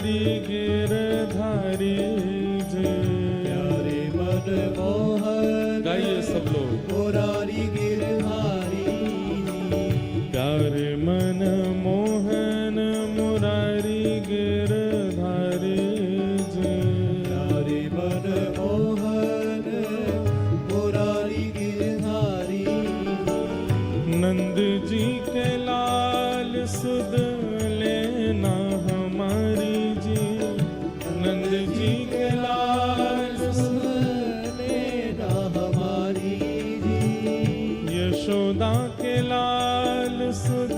मुरारी गिरधारी जय। प्यारे मन मोहन गाइए सब लोग। मुरारी गिरधारी प्यारे मन मोहन मुरारी गिरधारी जय। प्यारे मन मोहन मुरारी गिरधारी नंद जी के लाल सुध लेना हमारी जी। नंद जी के लाल सुध लेना हमारी जी। यशोदा के लाल सुध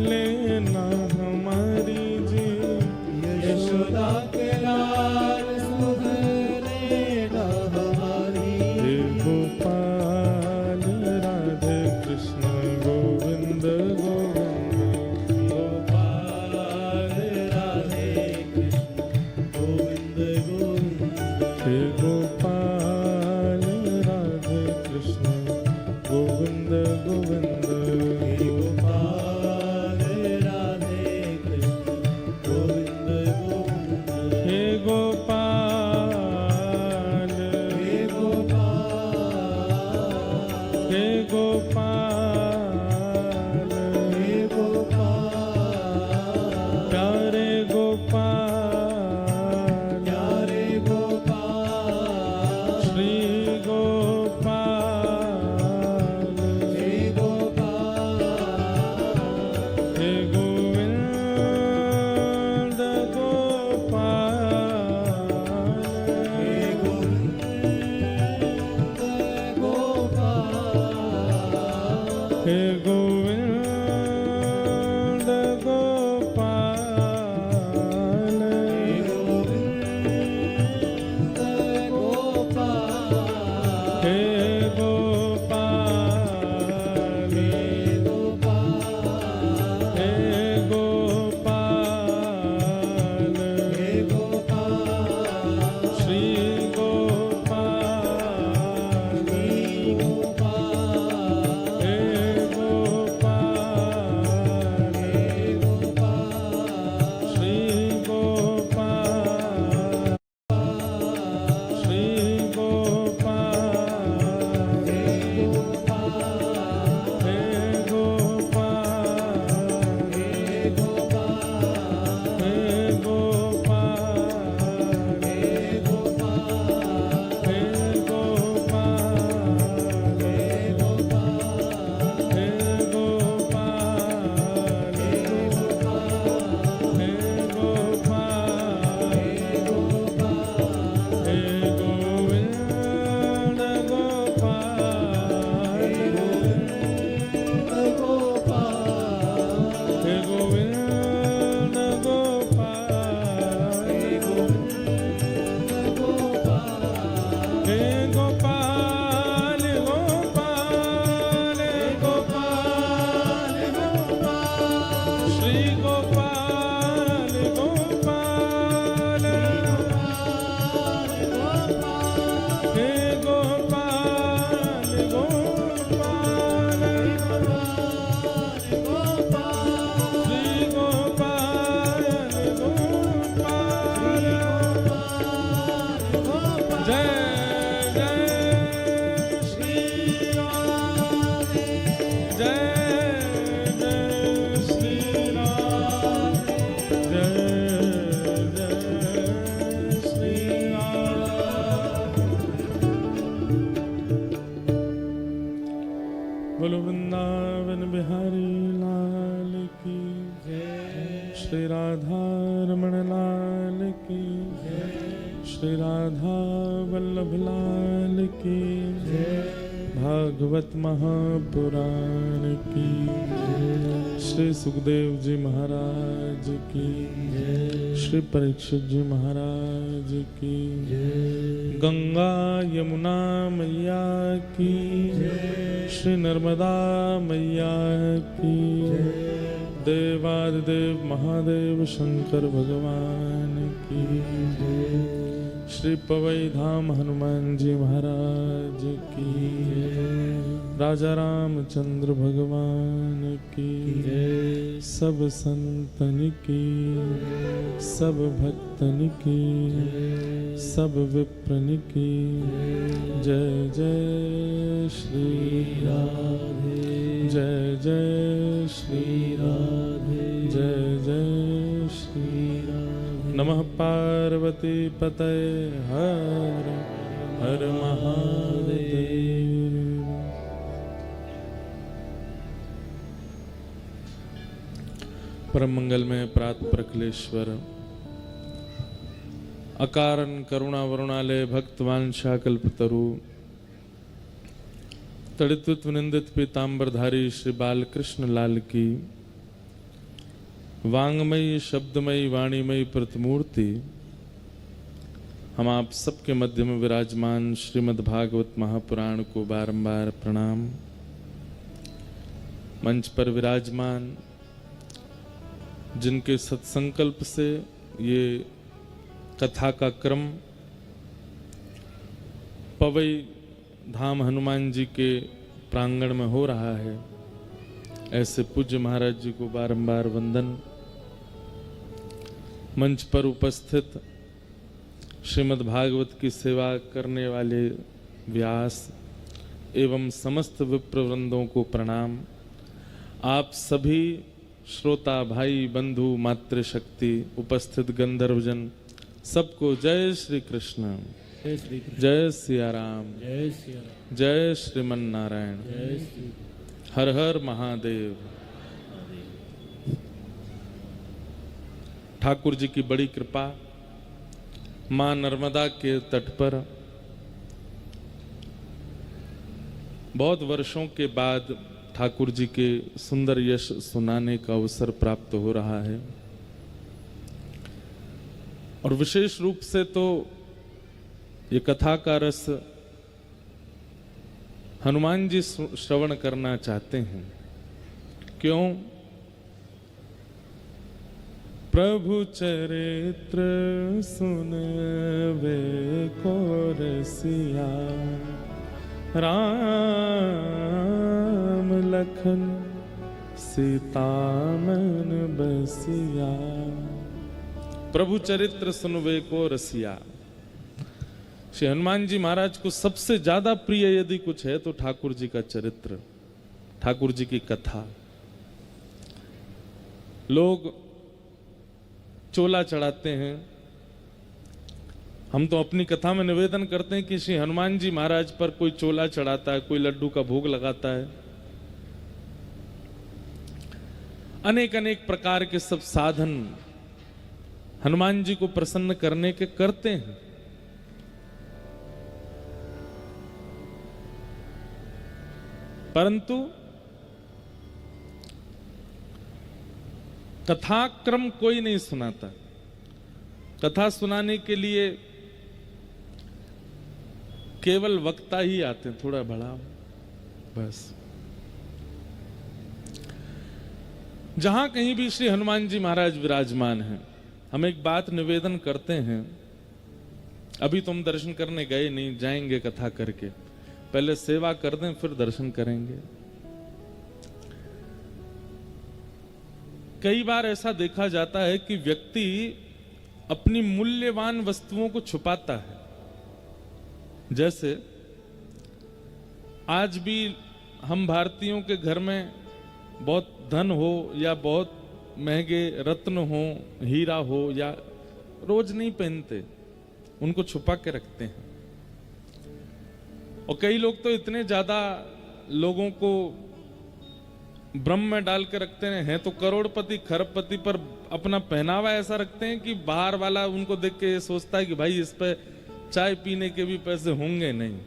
लेना हमारी जी। यशोदा के लाल सुध लेना हमारी। हे गोपाल राधे कृष्ण गोविंद गोविंद। गोपाल राधे कृष्ण गोविंद गोविंद। हे गोपाल राधे कृष्ण गोविंद गोविंद। गोपाल राधे कृष्ण गोविंद गोविंद। हे गोपाल हे गोपाल हे गोपाल हे गोपाल प्यारे गोपाल प्यारे गोपाल श्री गोपाल हे गोपाल हे गोविंद गोपाल हे गोविंद गोपाल हे गोविंद गोपाल हे गोविंद गोपाल हे गोपाल हे गोपाल हे गोपाल हे गोपाल श्री गोपाल श्री गोपाल हे गोपाल हे गोपाल श्री गोपाल श्री गोपाल हे गोपाल हे गोपाल हे गोपाल हे गोपाल हे गोपाल हे गोपाल हे गोपाल हे गोपाल हे गोपाल हे गोपाल हे गोविंद गोपाल हे गोविंद गोपाल हे गोपाल गोपाल गोपाल श्री गोपाल गोपाल हे गोपाल गोपाल श्री गोपाल गोपाल जय जय श्री राम जय जय श्री राम जय जय श्री राम। बोलो वृंदावन बिहारी लाल की श्री राधा रमण लाल की श्री राधा वल्लभ लाल की भागवत महापुराण की श्री सुखदेव जी महाराज की श्री परीक्षित जी महाराज की गंगा यमुना मैया की श्री नर्मदा मैया की देवादिदेव महादेव शंकर भगवान की श्री पवई धाम हनुमान जी महाराज की, राजा रामचंद्र भगवान की, सब संतन की, सब भक्तन की, सब विप्रन की, जय जय श्री राधे, जय जय श्री राधे, जय जय श्री राधे। नमः पार्वती पतये हर हर महादेव। परम मंगल में प्रात प्रकलेश्वर, अकारण करुणा वरुणालय भक्तवांशा कल्पतरु, तड़ित्व निंदित पीतांबरधारी श्री बालकृष्ण लाल की, वांगमयी शब्दमयी वाणीमयी प्रतिमूर्ति, हम आप सबके मध्य में विराजमान श्रीमद् भागवत महापुराण को बारंबार प्रणाम। मंच पर विराजमान जिनके सत्संकल्प से ये कथा का क्रम पवई धाम हनुमान जी के प्रांगण में हो रहा है, ऐसे पूज्य महाराज जी को बारंबार वंदन। मंच पर उपस्थित श्रीमद् भागवत की सेवा करने वाले व्यास एवं समस्त विप्रवृंदों को प्रणाम। आप सभी श्रोता भाई बंधु मातृशक्ति उपस्थित गंधर्वजन सबको जय श्री कृष्ण, जय श्री कृष्ण, जय सिया राम, जय श्री राम, जय श्रीमन नारायण, जय श्री हर हर महादेव। ठाकुर जी की बड़ी कृपा, मां नर्मदा के तट पर बहुत वर्षों के बाद ठाकुर जी के सुंदर यश सुनाने का अवसर प्राप्त हो रहा है। और विशेष रूप से तो ये कथा का रस हनुमान जी श्रवण करना चाहते हैं। क्यों? प्रभु चरित्र सुनवे को रसिया, राम लखन सीता मन बसिया। प्रभु चरित्र सुनवे को रसिया। श्री हनुमान जी महाराज को सबसे ज्यादा प्रिय यदि कुछ है तो ठाकुर जी का चरित्र, ठाकुर जी की कथा। लोग चोला चढ़ाते हैं, हम तो अपनी कथा में निवेदन करते हैं कि श्री हनुमान जी महाराज पर कोई चोला चढ़ाता है, कोई लड्डू का भोग लगाता है, अनेक अनेक प्रकार के सब साधन हनुमान जी को प्रसन्न करने के करते हैं। परंतु कथाक्रम कोई नहीं सुनाता। कथा सुनाने के लिए केवल वक्ता ही आते हैं, थोड़ा बड़ा बस। जहां कहीं भी श्री हनुमान जी महाराज विराजमान हैं, हम एक बात निवेदन करते हैं। अभी तो हम दर्शन करने गए नहीं, जाएंगे कथा करके, पहले सेवा कर दें फिर दर्शन करेंगे। कई बार ऐसा देखा जाता है कि व्यक्ति अपनी मूल्यवान वस्तुओं को छुपाता है। जैसे आज भी हम भारतीयों के घर में बहुत धन हो या बहुत महंगे रत्न हो, हीरा हो, या रोज नहीं पहनते, उनको छुपा के रखते हैं। और कई लोग तो इतने ज्यादा लोगों को भ्रम में डाल के रखते हैं तो करोड़पति खरबपति, पर अपना पहनावा ऐसा रखते हैं कि बाहर वाला उनको देख के सोचता है कि भाई इस पे चाय पीने के भी पैसे होंगे नहीं।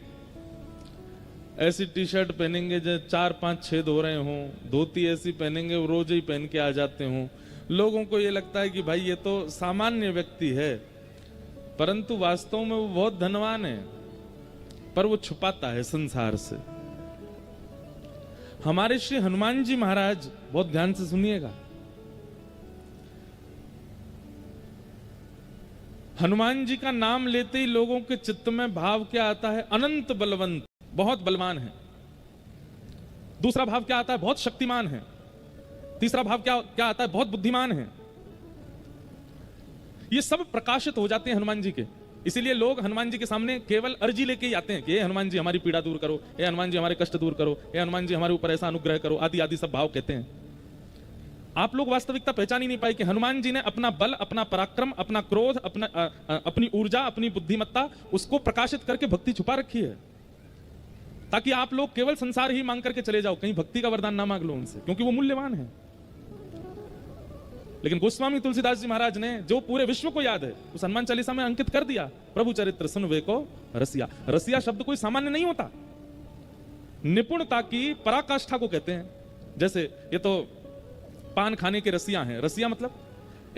ऐसी टी शर्ट पहनेंगे जो 4-5 छेद हो रहे हों, धोती ऐसी पहनेंगे वो रोज ही पहन के आ जाते हों। लोगों को ये लगता है कि भाई ये तो सामान्य व्यक्ति है, परंतु वास्तव में वो बहुत धनवान है, पर वो छुपाता है संसार से। हमारे श्री हनुमान जी महाराज, बहुत ध्यान से सुनिएगा, हनुमान जी का नाम लेते ही लोगों के चित्त में भाव क्या आता है? अनंत बलवंत, बहुत बलवान है। दूसरा भाव क्या आता है? बहुत शक्तिमान है। तीसरा भाव क्या क्या आता है? बहुत बुद्धिमान है। ये सब प्रकाशित हो जाते हैं हनुमान जी के। इसीलिए लोग हनुमान जी के सामने केवल अर्जी लेके ही आते हैं कि हे हनुमान जी हमारी पीड़ा दूर करो, हे हनुमान जी हमारे कष्ट दूर करो, हे हनुमान जी हमारे ऊपर ऐसा अनुग्रह करो, आदि आदि सब भाव कहते हैं। आप लोग वास्तविकता पहचान ही नहीं पाए कि हनुमान जी ने अपना बल, अपना पराक्रम, अपना क्रोध, अपनी ऊर्जा, अपनी बुद्धिमत्ता, उसको प्रकाशित करके भक्ति छुपा रखी है, ताकि आप लोग केवल संसार ही मांग करके चले जाओ, कहीं भक्ति का वरदान ना मांग लो उनसे, क्योंकि वो मूल्यवान है। लेकिन गोस्वामी तुलसीदास जी महाराज ने, जो पूरे विश्व को याद है, उस हनुमान चालीसा में अंकित कर दिया, प्रभु चरित्र सुनवे को रसिया। रसिया शब्द कोई सामान्य नहीं होता, निपुणता की पराकाष्ठा को कहते हैं। जैसे ये तो पान खाने के रसिया हैं। रसिया मतलब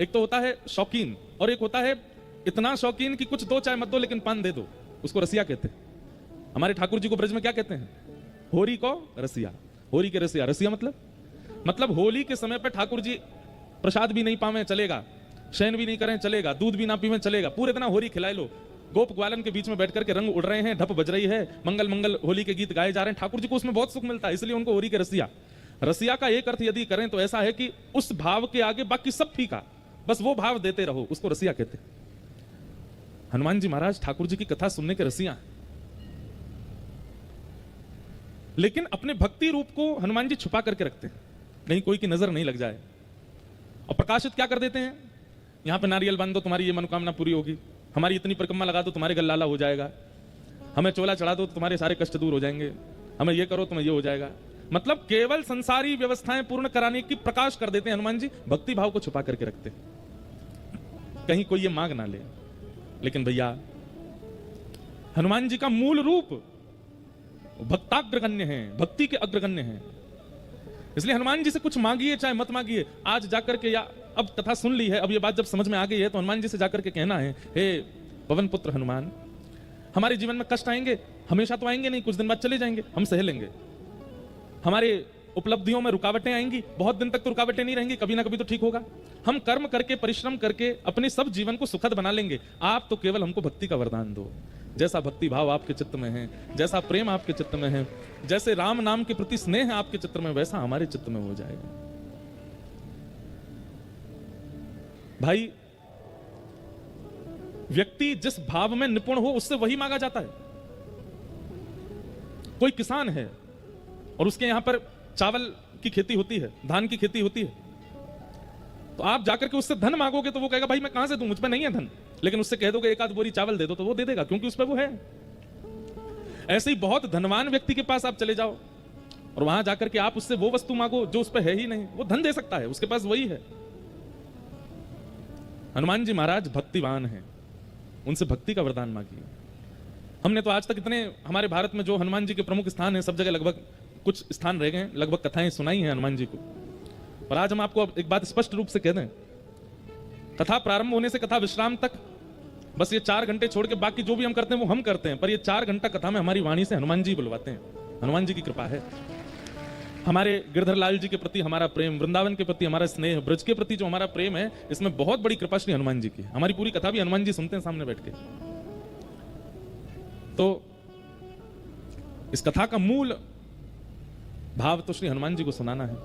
एक तो होता है शौकीन, और एक होता है इतना शौकीन कि कुछ दो चाय मत दो लेकिन पान दे दो, उसको रसिया कहते हैं। हमारे ठाकुर जी को ब्रज में क्या कहते हैं? होरी को रसिया, होरी के रसिया। रसिया मतलब होली के समय पर ठाकुर जी प्रसाद भी नहीं पावे चलेगा, शयन भी नहीं करें चलेगा, दूध भी ना पीवे चलेगा, पूरे दिन होरी खिलाए लो। गोप ग्वालन के बीच में बैठ करके रंग उड़ रहे हैं, ढप बज रही है, मंगल मंगल होली के गीत गाए जा रहे हैं, ठाकुर जी को उसमें बहुत सुख मिलता है, इसलिए उनको होरी के रसिया। रसिया का एक अर्थ यदि करें तो ऐसा है कि उस भाव के आगे बाकी सब फीका, बस वो भाव देते रहो, उसको रसिया कहते हैं। हनुमान जी महाराज ठाकुर जी की कथा सुनने के रसिया हैं। लेकिन अपने भक्ति रूप को हनुमान जी छुपा करके रखते हैं, कहीं कोई की नजर नहीं लग जाए, और प्रकाशित क्या कर देते हैं? यहां पे नारियल बांध दो तुम्हारी ये मनोकामना पूरी होगी, हमारी इतनी परिक्रमा लगा दो तुम्हारे गल लाला हो जाएगा, हमें चोला चढ़ा दो तो तुम्हारे सारे कष्ट दूर हो जाएंगे, हमें ये करो तुम्हें ये हो जाएगा। मतलब केवल संसारी व्यवस्थाएं पूर्ण कराने की प्रकाश कर देते हैं हनुमान जी, भक्ति भाव को छुपा करके रखते हैं, कहीं कोई ये मांग ना ले। लेकिन भैया हनुमान जी का मूल रूप भक्ताग्रगण्य है, भक्ति के अग्रगण्य है। इसलिए हनुमान जी से कुछ मांगिए चाहे मत मांगिए, आज जाकर के, या अब कथा सुन ली है, अब ये बात जब समझ में आ गई है, तो हनुमान जी से जाकर के कहना है, हे पवन पुत्र हनुमान, हमारे जीवन में कष्ट आएंगे, हमेशा तो आएंगे नहीं, कुछ दिन बाद चले जाएंगे, हम सह लेंगे। हमारे उपलब्धियों में रुकावटें आएंगी, बहुत दिन तक तो रुकावटें नहीं रहेंगी, कभी ना कभी तो ठीक होगा। हम कर्म करके, परिश्रम करके अपने सब जीवन को सुखद बना लेंगे। आप तो केवल हमको भक्ति का वरदान दो। जैसा भक्ति भाव आपके चित्त में है, जैसा प्रेम आपके चित्त में है, जैसे राम नाम के प्रति स्नेह आपके चित्त में, वैसा हमारे चित्त में हो जाएगा। भाई व्यक्ति जिस भाव में निपुण हो उससे वही मांगा जाता है। कोई किसान है और उसके यहां पर चावल की खेती होती है, धान की खेती होती है, तो आप जाकर के उससे धन मांगोगे तो वो कहेगा भाई मैं कहां से दूं, मुझ पे नहीं है धन। लेकिन उससे कह दोगे एक आध बोरी चावल दे दो तो वो दे देगा, क्योंकि उस पे वो है। ऐसे ही बहुत धनवान व्यक्ति के पास आप चले जाओ और वहां जाकर के आप उससे वो वस्तु मांगो जो उस पे है ही नहीं, वो धन दे सकता है, उसके पास वही है। हनुमान जी महाराज भक्तिवान हैं, उनसे भक्ति का वरदान मांगिए। हमने तो आज तक इतने, हमारे भारत में जो हनुमान जी के प्रमुख स्थान है, सब जगह लगभग कुछ स्थान रह गए, लगभग कथाएं सुनाई हैं हनुमान जी को। और आज हम आपको एक बात स्पष्ट रूप से कह दें, कथा प्रारंभ होने से कथा विश्राम तक बस ये 4 घंटे छोड़ के बाकी जो भी हम करते हैं वो हम करते हैं, पर ये 4 घंटा कथा में हमारी वाणी से हनुमान जी बुलवाते हैं। हनुमान जी की कृपा है। हमारे गिरधर लाल जी के प्रति हमारा प्रेम, वृंदावन के प्रति हमारा स्नेह, ब्रज के प्रति जो हमारा प्रेम है, इसमें बहुत बड़ी कृपा श्री हनुमान जी की। हमारी पूरी कथा भी हनुमान जी सुनते हैं सामने बैठ के। तो इस कथा का मूल भाव तो श्री हनुमान जी को सुनाना है।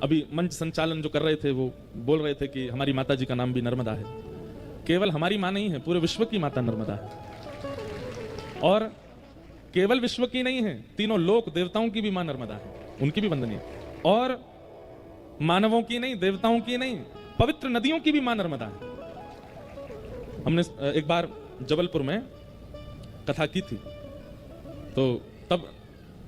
अभी मंच संचालन जो कर रहे थे वो बोल रहे थे कि हमारी माता जी का नाम भी नर्मदा है। केवल हमारी मां नहीं है, पूरे विश्व की माता नर्मदा है। और केवल विश्व की नहीं है, तीनों लोक देवताओं की भी मां नर्मदा है, उनकी भी वंदनीय। और मानवों की नहीं, देवताओं की नहीं, पवित्र नदियों की भी मां नर्मदा है। हमने एक बार जबलपुर में कथा की थी, तो तब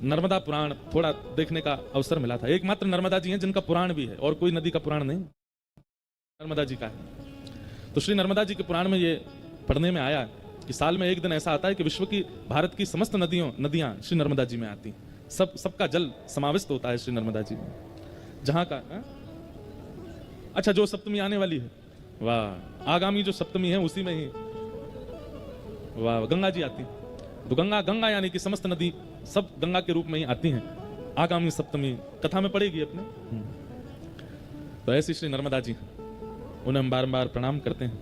नर्मदा पुराण थोड़ा देखने का अवसर मिला था। एकमात्र नर्मदा जी हैं जिनका पुराण भी है, और कोई नदी का पुराण नहीं, नर्मदा जी का है। तो श्री नर्मदा जी के पुराण में ये पढ़ने में आया कि साल में एक दिन ऐसा आता है कि विश्व की, भारत की समस्त नदियां श्री नर्मदा जी में आती हैं। सबका जल समाविष्ट होता है श्री नर्मदा जी में। जहां का अच्छा, जो सप्तमी आने वाली है, वाह, आगामी जो सप्तमी है उसी में ही वाह गंगा जी आती है। तो गंगा यानी कि समस्त नदी सब गंगा के रूप में ही आती हैं। आगामी सप्तमी कथा में पड़ेगी अपने। तो ऐसी श्री नर्मदा जी, उन्हें हम बार बार प्रणाम करते हैं।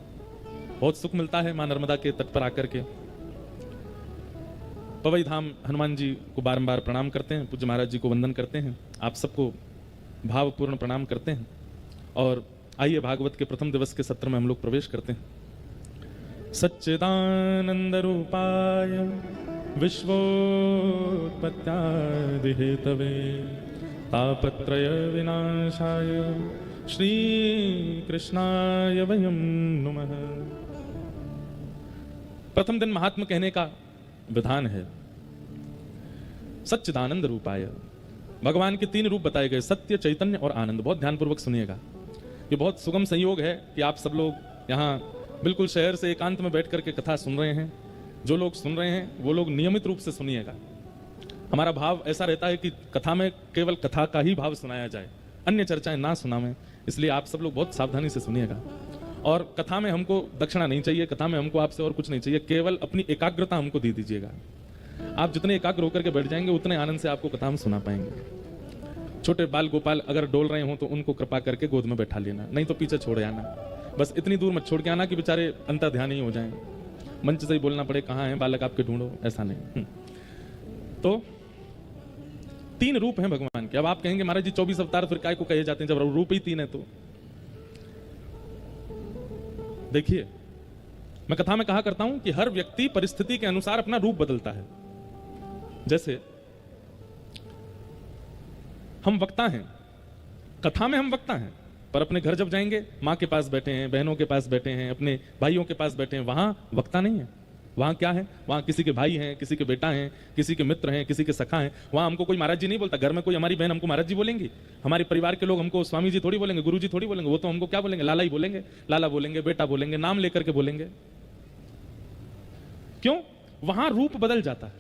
बहुत सुख मिलता है मां नर्मदा के तट पर आकर के। पवई धाम हनुमान जी को बारंबार प्रणाम करते हैं, पूज्य महाराज जी को वंदन करते हैं, आप सबको भावपूर्ण प्रणाम करते हैं। और आइए भागवत के प्रथम दिवस के सत्र में हम लोग प्रवेश करते हैं। सच्चिदानंद रूपाय विश्वोत्पत्त्यादि हेतवे तापत्रय विनाशाय श्री कृष्णाय वयं नमः। प्रथम दिन महात्म कहने का विधान है। सच्चिदानंद रूपाय, भगवान के 3 रूप बताए गए, सत्य, चैतन्य और आनंद। बहुत ध्यानपूर्वक सुनिएगा, ये बहुत सुगम संयोग है कि आप सब लोग यहाँ बिल्कुल शहर से एकांत में बैठ करके कथा सुन रहे हैं। जो लोग सुन रहे हैं वो लोग नियमित रूप से सुनिएगा। हमारा भाव ऐसा रहता है कि कथा में केवल कथा का ही भाव सुनाया जाए, अन्य चर्चाएं ना सुनावें, इसलिए आप सब लोग बहुत सावधानी से सुनिएगा। और कथा में हमको दक्षिणा नहीं चाहिए, कथा में हमको आपसे और कुछ नहीं चाहिए, केवल अपनी एकाग्रता हमको दे दीजिएगा। आप जितने एकाग्र होकर के बैठ जाएंगे उतने आनंद से आपको कथा हम सुना पाएंगे। छोटे बाल गोपाल अगर डोल रहे हो तो उनको कृपा करके गोद में बैठा लेना, नहीं तो पीछे छोड़ आना। बस इतनी दूर मत छोड़ के आना कि बेचारे अंतर ध्यान ही हो जाएं, मंच से ही बोलना पड़े कहाँ है बालक आपके ढूंढो, ऐसा नहीं। तो 3 रूप हैं भगवान के। अब आप कहेंगे महाराज जी 24 अवतार फिर काय को कहे जाते हैं जब रूप ही 3 है? तो देखिए, मैं कथा में कहा करता हूं कि हर व्यक्ति परिस्थिति के अनुसार अपना रूप बदलता है। जैसे हम वक्ता हैं, कथा में हम वक्ता हैं, पर अपने घर जब जाएंगे मां के पास बैठे हैं, बहनों के पास बैठे हैं, अपने भाइयों के पास बैठे हैं, वहां वक्ता नहीं है। वहां क्या है? वहां किसी के भाई हैं, किसी के बेटा हैं, किसी के मित्र हैं, किसी के सखा हैं। वहां हमको कोई महाराज जी नहीं बोलता। घर में कोई हमारी बहन हमको महाराज जी बोलेंगी, हमारे परिवार के लोग हमको स्वामी जी थोड़ी बोलेंगे, गुरु जी थोड़ी बोलेंगे। वो तो हमको क्या बोलेंगे? लाला ही बोलेंगे, लाला बोलेंगे, बेटा बोलेंगे, नाम लेकर के बोलेंगे। क्यों? वहां रूप बदल जाता है।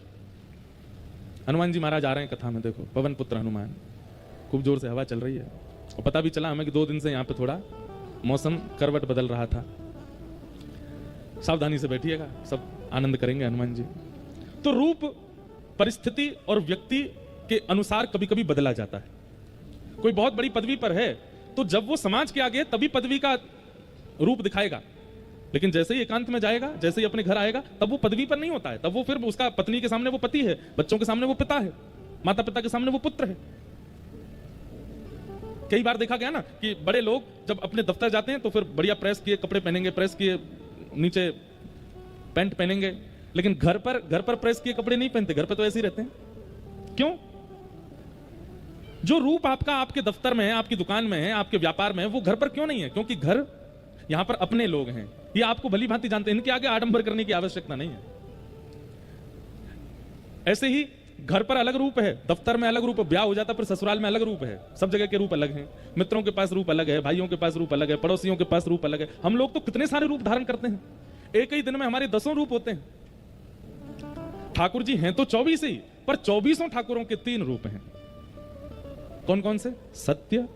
हनुमान जी महाराज आ रहे हैं कथा में, देखो पवन पुत्र हनुमान, खूब जोर से हवा चल रही है और पता भी चला हमें कि 2 दिन से यहां पे थोड़ा मौसम करवट बदल रहा था। सावधानी से बैठिएगा, सब आनंद करेंगे हनुमान जी। तो रूप परिस्थिति और व्यक्ति के अनुसार कभी कभी बदला जाता है। कोई बहुत बड़ी पदवी पर है तो जब वो समाज के आगे तभी पदवी का रूप दिखाएगा, लेकिन जैसे ही एकांत में जाएगा, जैसे ही अपने घर आएगा, तब वो पदवी पर नहीं होता है। तब वो फिर उसका पत्नी के सामने वो पति है, बच्चों के सामने वो पिता है, माता पिता के सामने वो पुत्र है। कई बार देखा गया ना कि बड़े लोग जब अपने दफ्तर जाते हैं तो फिर बढ़िया प्रेस किए कपड़े पहनेंगे, प्रेस किए नीचे पैंट पहनेंगे, लेकिन घर पर प्रेस किए कपड़े नहीं पहनते, घर पर तो ऐसे ही रहते हैं। क्यों? जो रूप आपका आपके दफ्तर में है, आपकी दुकान में है, आपके व्यापार में है, वो घर पर क्यों नहीं है? क्योंकि घर यहां पर अपने लोग हैं, ये आपको भली भांति जानते हैं, इनके आगे आडंबर करने की आवश्यकता नहीं है। ऐसे ही घर पर अलग रूप है, दफ्तर में अलग रूप है, ब्याह हो जाता पर ससुराल में अलग रूप है। सब जगह के रूप अलग हैं, मित्रों के पास रूप अलग है, भाइयों के पास रूप अलग है, पड़ोसियों के पास रूप अलग है। हम लोग तो कितने सारे रूप धारण करते हैं, एक ही दिन में हमारे 10 रूप होते हैं। ठाकुर जी हैं तो 24 ही, पर 24 ठाकुरों के 3 रूप हैं। कौन कौन से? सत्य,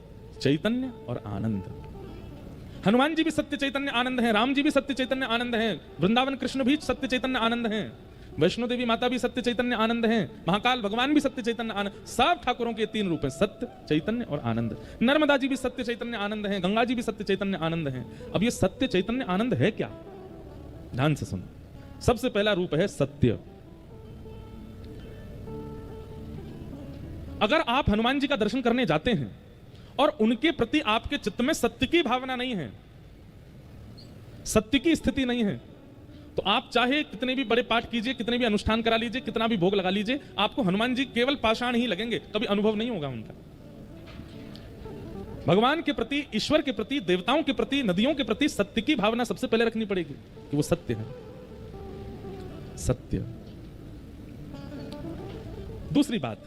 चैतन्य और आनंद। हनुमान जी भी सत्य चैतन्य आनंद हैं, राम जी भी सत्य चैतन्य आनंद हैं, वृंदावन कृष्ण भी सत्य चैतन्य आनंद हैं, वैष्णो देवी माता भी सत्य चैतन्य आनंद हैं, महाकाल भगवान भी सत्य चैतन्य आनंद। सब ठाकुरों के 3 रूप हैं, सत्य, चैतन्य और आनंद। नर्मदा जी भी सत्य चैतन्य आनंद हैं, गंगा जी भी सत्य चैतन्य आनंद हैं। अब ये सत्य चैतन्य आनंद है क्या? ध्यान से सुनो। सबसे पहला रूप है सत्य। अगर आप हनुमान जी का दर्शन करने जाते हैं और उनके प्रति आपके चित्त में सत्य की भावना नहीं है, सत्य की स्थिति नहीं है, तो आप चाहे कितने भी बड़े पाठ कीजिए, कितने भी अनुष्ठान करा लीजिए, कितना भी भोग लगा लीजिए, आपको हनुमान जी केवल पाषाण ही लगेंगे, कभी अनुभव नहीं होगा उनका। भगवान के प्रति, ईश्वर के प्रति, देवताओं के प्रति, नदियों के प्रति सत्य की भावना सबसे पहले रखनी पड़ेगी कि वो सत्य है। सत्य। दूसरी बात,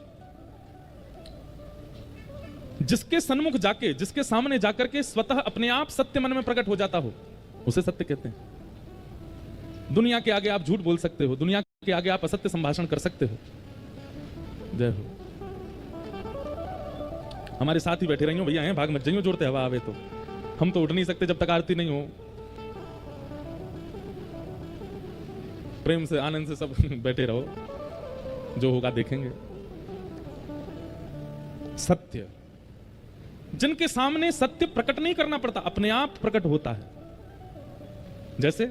जिसके सन्मुख जाके, जिसके सामने जाकर के स्वतः अपने आप सत्य मन में प्रकट हो जाता हो, उसे सत्य कहते हैं। दुनिया के आगे आप झूठ बोल सकते हो, दुनिया के आगे आप असत्य संभाषण कर सकते हो। जय हो। हमारे साथ ही बैठे रही हो भैया, हैं भाग मत जाइयो, जोड़ते हवा आवे तो। हम तो उठ नहीं सकते जब तक आरती नहीं हो। प्रेम से आनंद से सब बैठे रहो, जो होगा देखेंगे। सत्य, जिनके सामने सत्य प्रकट नहीं करना पड़ता, अपने आप प्रकट होता है। जैसे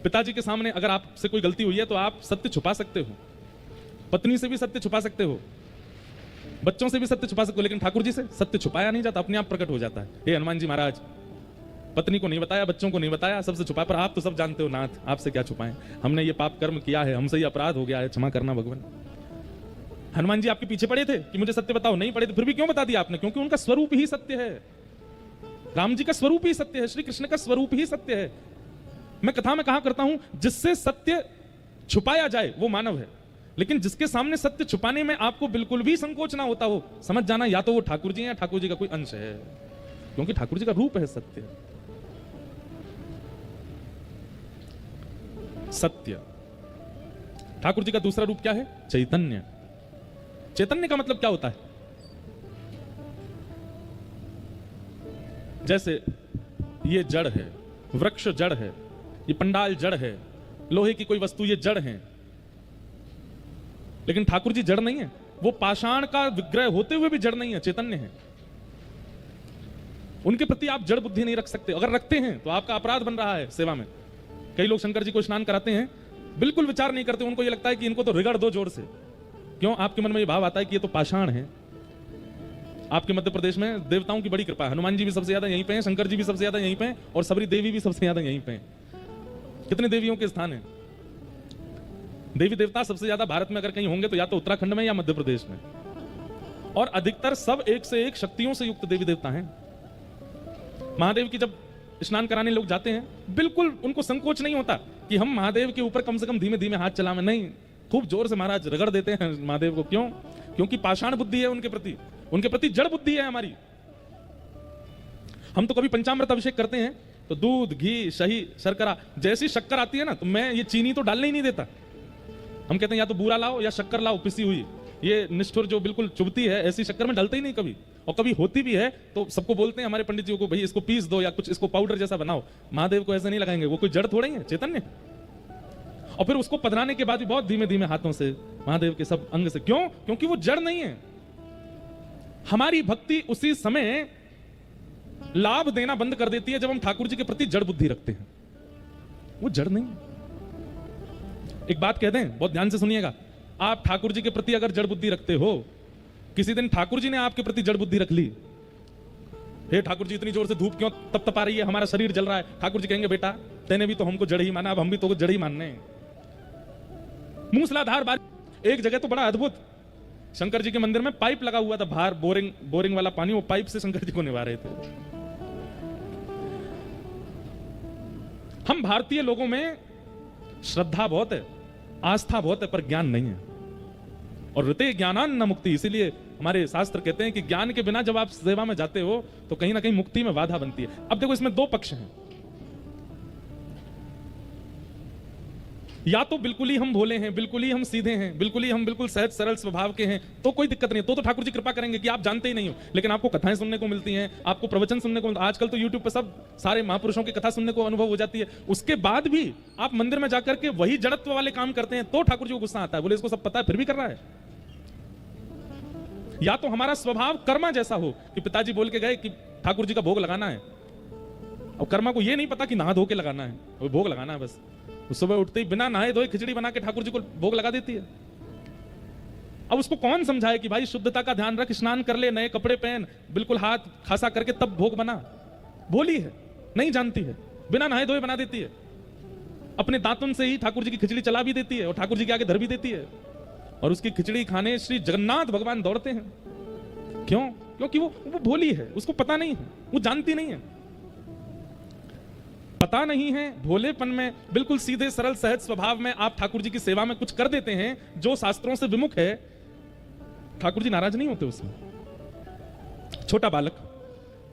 पिताजी के सामने अगर आपसे कोई गलती हुई है तो आप सत्य छुपा सकते हो, पत्नी से भी सत्य छुपा सकते हो, बच्चों से भी सत्य छुपा सकते हो, लेकिन ठाकुर जी से सत्य छुपाया नहीं जाता, अपने आप प्रकट हो जाता है। हे हनुमान जी महाराज, पत्नी को नहीं बताया, बच्चों को नहीं बताया, सबसे छुपाया, पर आप तो सब जानते हो नाथ, आपसे क्या छुपाएं, हमने ये पाप कर्म किया है, हमसे ये अपराध हो गया है, क्षमा करना भगवान। हनुमान जी आपके पीछे पड़े थे कि मुझे सत्य बताओ, नहीं पड़े थे, फिर भी क्यों बता दिया आपने? क्योंकि उनका स्वरूप ही सत्य है, राम जी का स्वरूप ही सत्य है, श्री कृष्ण का स्वरूप ही सत्य है। मैं कथा में कहा करता हूं, जिससे सत्य छुपाया जाए वो मानव है, लेकिन जिसके सामने सत्य छुपाने में आपको बिल्कुल भी संकोच ना होता हो, समझ जाना या तो वो ठाकुर जी हैं या ठाकुर जी का कोई अंश है, क्योंकि ठाकुर जी का रूप है सत्य। सत्य। ठाकुर जी का दूसरा रूप क्या है? चैतन्य। चैतन्य का मतलब क्या होता है? जैसे ये जड़ है, वृक्ष जड़ है, ये पंडाल जड़ है, लोहे की कोई वस्तु ये जड़ है, लेकिन ठाकुर जी जड़ नहीं है, वो पाषाण का विग्रह होते हुए भी जड़ नहीं है, चैतन्य है। उनके प्रति आप जड़ बुद्धि नहीं रख सकते, अगर रखते हैं तो आपका अपराध बन रहा है सेवा में। कई लोग शंकर जी को स्नान कराते हैं, बिल्कुल विचार नहीं करते, उनको ये लगता है कि इनको तो रिगड़ दो जोर से। क्यों? आपके मन में ये भाव आता है कि ये तो पाषाण है। आपके मध्य प्रदेश में देवताओं की बड़ी कृपा है, हनुमान जी भी सबसे ज्यादा यहीं पे हैं, शंकर जी भी सबसे ज्यादा यहीं पे हैं, और सबरी देवी भी सबसे ज्यादा यहीं पे हैं। कितने देवियों के स्थान हैं? देवी देवता सबसे ज्यादा भारत में अगर कहीं होंगे तो या तो उत्तराखंड में या मध्य प्रदेश में, और अधिकतर सब एक से एक शक्तियों से युक्त देवी देवता हैं। महादेव की जब स्नान कराने लोग जाते हैं, बिल्कुल उनको संकोच नहीं होता कि हम महादेव के ऊपर कम से कम धीमे धीमे हाथ चलाएं, नहीं, खूब जोर से महाराज रगड़ देते हैं महादेव को। क्यों? क्योंकि पाषाण बुद्धि है उनके प्रति जड़ बुद्धि है हमारी। हम तो कभी पंचामृत अभिषेक करते हैं तो दूध, घी, शही, शर्करा, जैसी शक्कर आती है ना तो मैं ये चीनी तो डालने ही नहीं देता। हम कहते हैं या तो बूरा लाओ या शक्कर लाओ पिसी हुई, ये निष्ठुर जो बिल्कुल चुभती है, ऐसी शक्कर में डालते ही नहीं कभी, और कभी होती भी है तो सबको बोलते हैं हमारे पंडित जी को, भाई इसको पीस दो या कुछ इसको पाउडर जैसा बनाओ। महादेव को ऐसे नहीं लगाएंगे, वो कोई जड़ थोड़े ही है, चैतन्य। और फिर उसको पधराने के बाद भी बहुत धीमे धीमे हाथों से महादेव के सब अंग से। क्यों? क्योंकि वो जड़ नहीं है। हमारी भक्ति उसी समय लाभ देना बंद कर देती है जब हम ठाकुर जी के प्रति जड़ बुद्धि रखते हैं। वो जड़ नहीं है। एक बात कह दें, बहुत ध्यान से सुनिएगा, आप ठाकुर जी के प्रति अगर जड़ बुद्धि रखते हो, किसी दिन ठाकुर जी ने आपके प्रति जड़ बुद्धि रख ली, हे ठाकुर जी इतनी जोर से धूप क्यों तप तपा रही है, हमारा शरीर जल रहा है, ठाकुर जी कहेंगे बेटा तेने भी तो हमको जड़ ही माना, अब हम भी तो जड़ ही मानने हैं। मूसलाधार बारिश। एक जगह तो बड़ा अद्भुत, शंकर जी के मंदिर में पाइप लगा हुआ था, बाहर बोरिंग वाला पानी, वो पाइप से शंकर जी को निभा रहे थे। हम भारतीय लोगों में श्रद्धा बहुत है, आस्था बहुत है, पर ज्ञान नहीं है। और ऋते ज्ञानान न मुक्ति, इसीलिए हमारे शास्त्र कहते हैं कि ज्ञान के बिना जब आप सेवा में जाते हो तो कहीं ना कहीं मुक्ति में बाधा बनती है। अब देखो, इसमें दो पक्ष हैं, या तो बिल्कुल ही हम भोले हैं, बिल्कुल ही हम सीधे हैं, बिल्कुल ही हम बिल्कुल सहज सरल स्वभाव के हैं, तो कोई दिक्कत नहीं, तो ठाकुर जी कृपा करेंगे कि आप जानते ही नहीं हो, लेकिन आपको कथाएं सुनने को मिलती हैं, आपको प्रवचन सुनने को, आजकल तो यूट्यूब पर सब सारे महापुरुषों की कथा सुनने को अनुभव हो जाती है। उसके बाद भी आप मंदिर में जाकर के वही जड़त्व वाले काम करते हैं तो ठाकुर जी को गुस्सा आता है, बोले इसको सब पता है फिर भी कर रहा है। या तो हमारा स्वभाव कर्मा जैसा हो कि पिताजी बोल के गए कि ठाकुर जी का भोग लगाना है, और कर्मा को यह नहीं पता कि नहा धो के लगाना है, वो भोग लगाना है बस। सुबह उठते ही बिना नहाए धोए खिचड़ी बना के ठाकुर जी को भोग लगा देती है। अब उसको कौन समझाए कि भाई शुद्धता का ध्यान रख, स्नान कर ले, नए कपड़े पहन, बिल्कुल हाथ खासा करके तब भोग बना। भोली है, नहीं जानती है, बिना नहाए धोए बना देती है, अपने दांतुन से ही ठाकुर जी की खिचड़ी चला भी देती है और ठाकुर जी के आगे धर भी देती है, और उसकी खिचड़ी खाने श्री जगन्नाथ भगवान दौड़ते हैं। क्यों? क्योंकि वो भोली है, उसको पता नहीं है, वो जानती नहीं है। पता नहीं है, भोलेपन में, बिल्कुल सीधे सरल सहज स्वभाव में आप ठाकुर जी की सेवा में कुछ कर देते हैं जो शास्त्रों से विमुख है, ठाकुर जी नाराज नहीं होते उसमें। छोटा बालक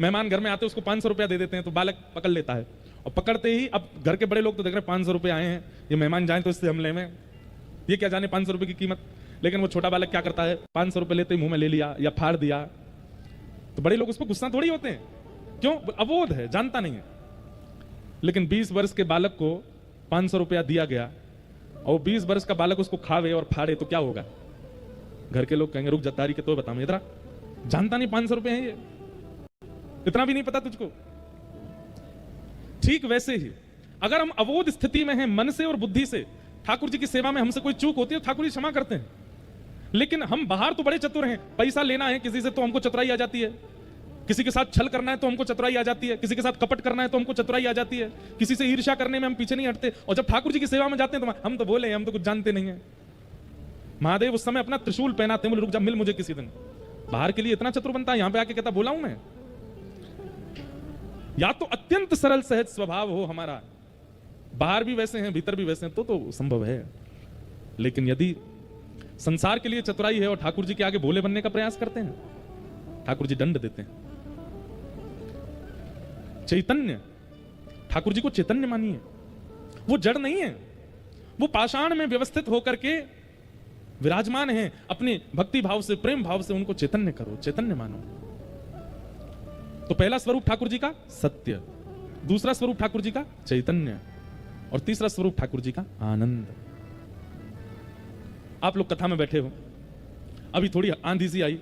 मेहमान घर में आते, उसको 500 रुपया दे देते हैं तो बालक पकड़ लेता है, और पकड़ते ही अब घर के बड़े लोग तो देख रहे हैं 500 रुपये आए हैं, ये मेहमान जाए तो इससे हम ले में, ये क्या जाने 500 रुपये की कीमत। लेकिन वो छोटा बालक क्या करता है, 500 रुपये लेते ही मुंह में ले लिया या फाड़ दिया, तो बड़े लोग उस पर गुस्सा थोड़ी होते हैं। क्यों? अबोध है, जानता नहीं है। लेकिन 20 वर्ष के बालक को 500 रुपया दिया गया और 20 वर्ष का बालक उसको खावे और फाड़े तो क्या होगा? घर के लोग कहेंगे रुक जा तारी के तो बता, इधर जानता नहीं 500 रुपए हैं ये, इतना भी नहीं पता तुझको। ठीक वैसे ही अगर हम अवोध स्थिति में हैं मन से और बुद्धि से, ठाकुर जी की सेवा में हमसे कोई चूक होती है ठाकुर जी क्षमा करते हैं। लेकिन हम बाहर तो बड़े चतुर हैं, पैसा लेना है किसी से तो हमको चतुराई आ जाती है, किसी के साथ छल करना है तो हमको चतुराई आ जाती है, किसी के साथ कपट करना है तो हमको चतुराई आ जाती है, किसी से ईर्ष्या करने में हम पीछे नहीं हटते। और जब ठाकुर जी की सेवा में जाते हैं तो हम तो बोले हम तो कुछ जानते नहीं है। महादेव उस समय अपना त्रिशूल पहनाते हैं, बोले रुक जा मिल मुझे किसी दिन। बाहर के लिए इतना चतुर बनता है, यहां पे आके कहता बोला हूं मैं। या तो अत्यंत सरल सहज स्वभाव हो हमारा, बाहर भी वैसे हैं भीतर भी वैसे हैं, तो संभव है। लेकिन यदि संसार के लिए चतुराई है और ठाकुर जी के आगे भोले बनने का प्रयास करते हैं, ठाकुर जी दंड देते हैं। चैतन्य, ठाकुर जी को चैतन्य मानिए, वो जड़ नहीं है, वो पाषाण में व्यवस्थित होकर के विराजमान है। अपने भक्ति भाव से प्रेम भाव से उनको चैतन्य करो, चैतन्य मानो। तो पहला स्वरूप ठाकुर जी का सत्य, दूसरा स्वरूप ठाकुर जी का चैतन्य, और तीसरा स्वरूप ठाकुर जी का आनंद। आप लोग कथा में बैठे हो, अभी थोड़ी आंधी सी आई,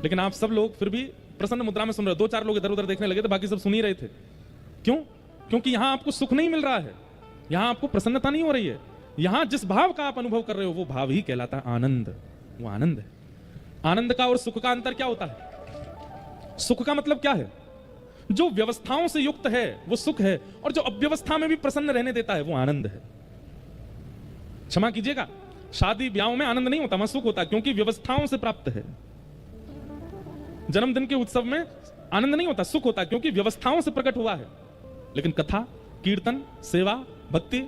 लेकिन आप सब लोग फिर भी प्रसन्न मुद्रा में सुन रहे हो। 2-4 लोग इधर उधर देखने लगे थे, बाकी सब सुन ही रहे थे। क्यों? क्योंकि यहां आपको सुख नहीं मिल रहा है, यहां आपको प्रसन्नता नहीं हो रही है। यहां जिस भाव का आप अनुभव कर रहे हो वो भाव ही कहलाता है आनंद। वो आनंद है। आनंद का और सुख का अंतर क्या होता है? सुख का मतलब क्या है? जो व्यवस्थाओं से युक्त है वो सुख है, और जो अव्यवस्था में भी प्रसन्न रहने देता है वो आनंद है। क्षमा कीजिएगा, शादी ब्याह में आनंद नहीं होता, वहां सुख होता है, क्योंकि व्यवस्थाओं से प्राप्त है। जन्मदिन के उत्सव में आनंद नहीं होता, सुख होता है, क्योंकि व्यवस्थाओं से प्रकट हुआ है। लेकिन कथा, कीर्तन, सेवा, भक्ति,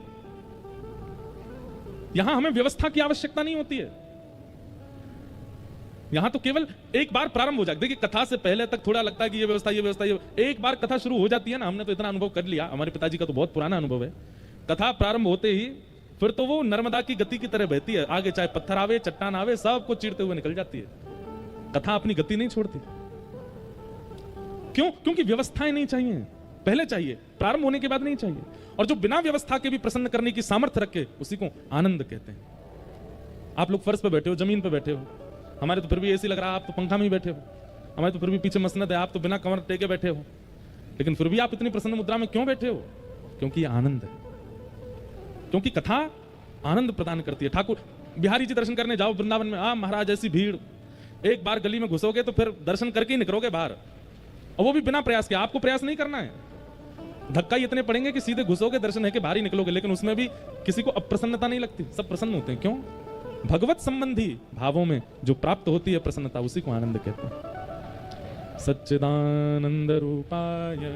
यहां हमें व्यवस्था की आवश्यकता नहीं होती है। यहां तो केवल एक बार प्रारंभ हो जाए। देखिए कथा से पहले तक थोड़ा लगता है कि ये व्यवस्था, ये व्यवस्था, ये एक बार कथा शुरू हो जाती है ना, हमने तो इतना अनुभव कर लिया, हमारे पिताजी का तो बहुत पुराना अनुभव है। कथा प्रारंभ होते ही फिर तो वो नर्मदा की गति की तरह बहती है, आगे चाहे पत्थर आवे चट्टान आवे सब कुछ चीरते हुए निकल जाती है। कथा अपनी गति नहीं छोड़ती। क्यों? क्योंकि व्यवस्थाएं नहीं चाहिए, पहले चाहिए, प्रारंभ होने के बाद नहीं चाहिए। और जो बिना व्यवस्था के भी प्रसन्न करने की सामर्थ्य रखे उसी को आनंद कहते हैं। आप लोग फर्श पे बैठे हो, जमीन पे बैठे हो, हमारे तो फिर भी एसी लग रहा है, आप तो पंखा में ही बैठे हो, हमारे तो फिर भी पीछे मसनद है, आप तो बिना कमर टेके बैठे हो, लेकिन फिर भी आप इतनी प्रसन्न मुद्रा में क्यों बैठे हो? क्योंकि आनंद है, क्योंकि कथा आनंद प्रदान करती है। ठाकुर बिहारी जी दर्शन करने जाओ वृंदावन में, महाराज ऐसी भीड़, एक बार गली में घुसोगे तो फिर दर्शन करके ही निकलोगे बाहर, और वो भी बिना प्रयास के। आपको प्रयास नहीं करना है, धक्का ही इतने पड़ेंगे कि सीधे घुसोगे, दर्शन है कि बाहर ही निकलोगे, लेकिन उसमें भी किसी को अप्रसन्नता नहीं लगती, सब प्रसन्न होते हैं। क्यों? भगवत संबंधी भावों में जो प्राप्त होती है प्रसन्नता, उसी को आनंद कहते हैं। सच्चिदानंद रूपाय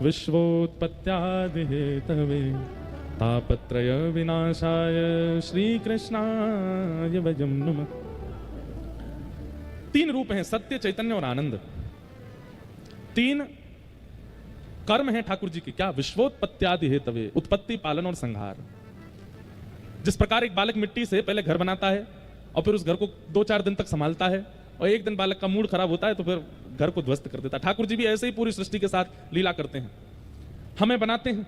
विश्वोत्पत्त्यादि हेतवे तापत्रय विनाशाय श्री कृष्णाय वयं नमः। 3 रूप हैं, सत्य, चैतन्य और आनंद। 3 कर्म हैं ठाकुर जी के। क्या? विश्वोत्पत्त्यादि हेतवे, उत्पत्ति, पालन और संहार। जिस प्रकार एक बालक मिट्टी से पहले घर बनाता है और फिर उस घर को 2-4 दिन तक संभालता है, और एक दिन बालक का मूड खराब होता है तो फिर घर को ध्वस्त कर देता है। ठाकुर जी भी ऐसे ही पूरी सृष्टि के साथ लीला करते हैं। हमें बनाते हैं,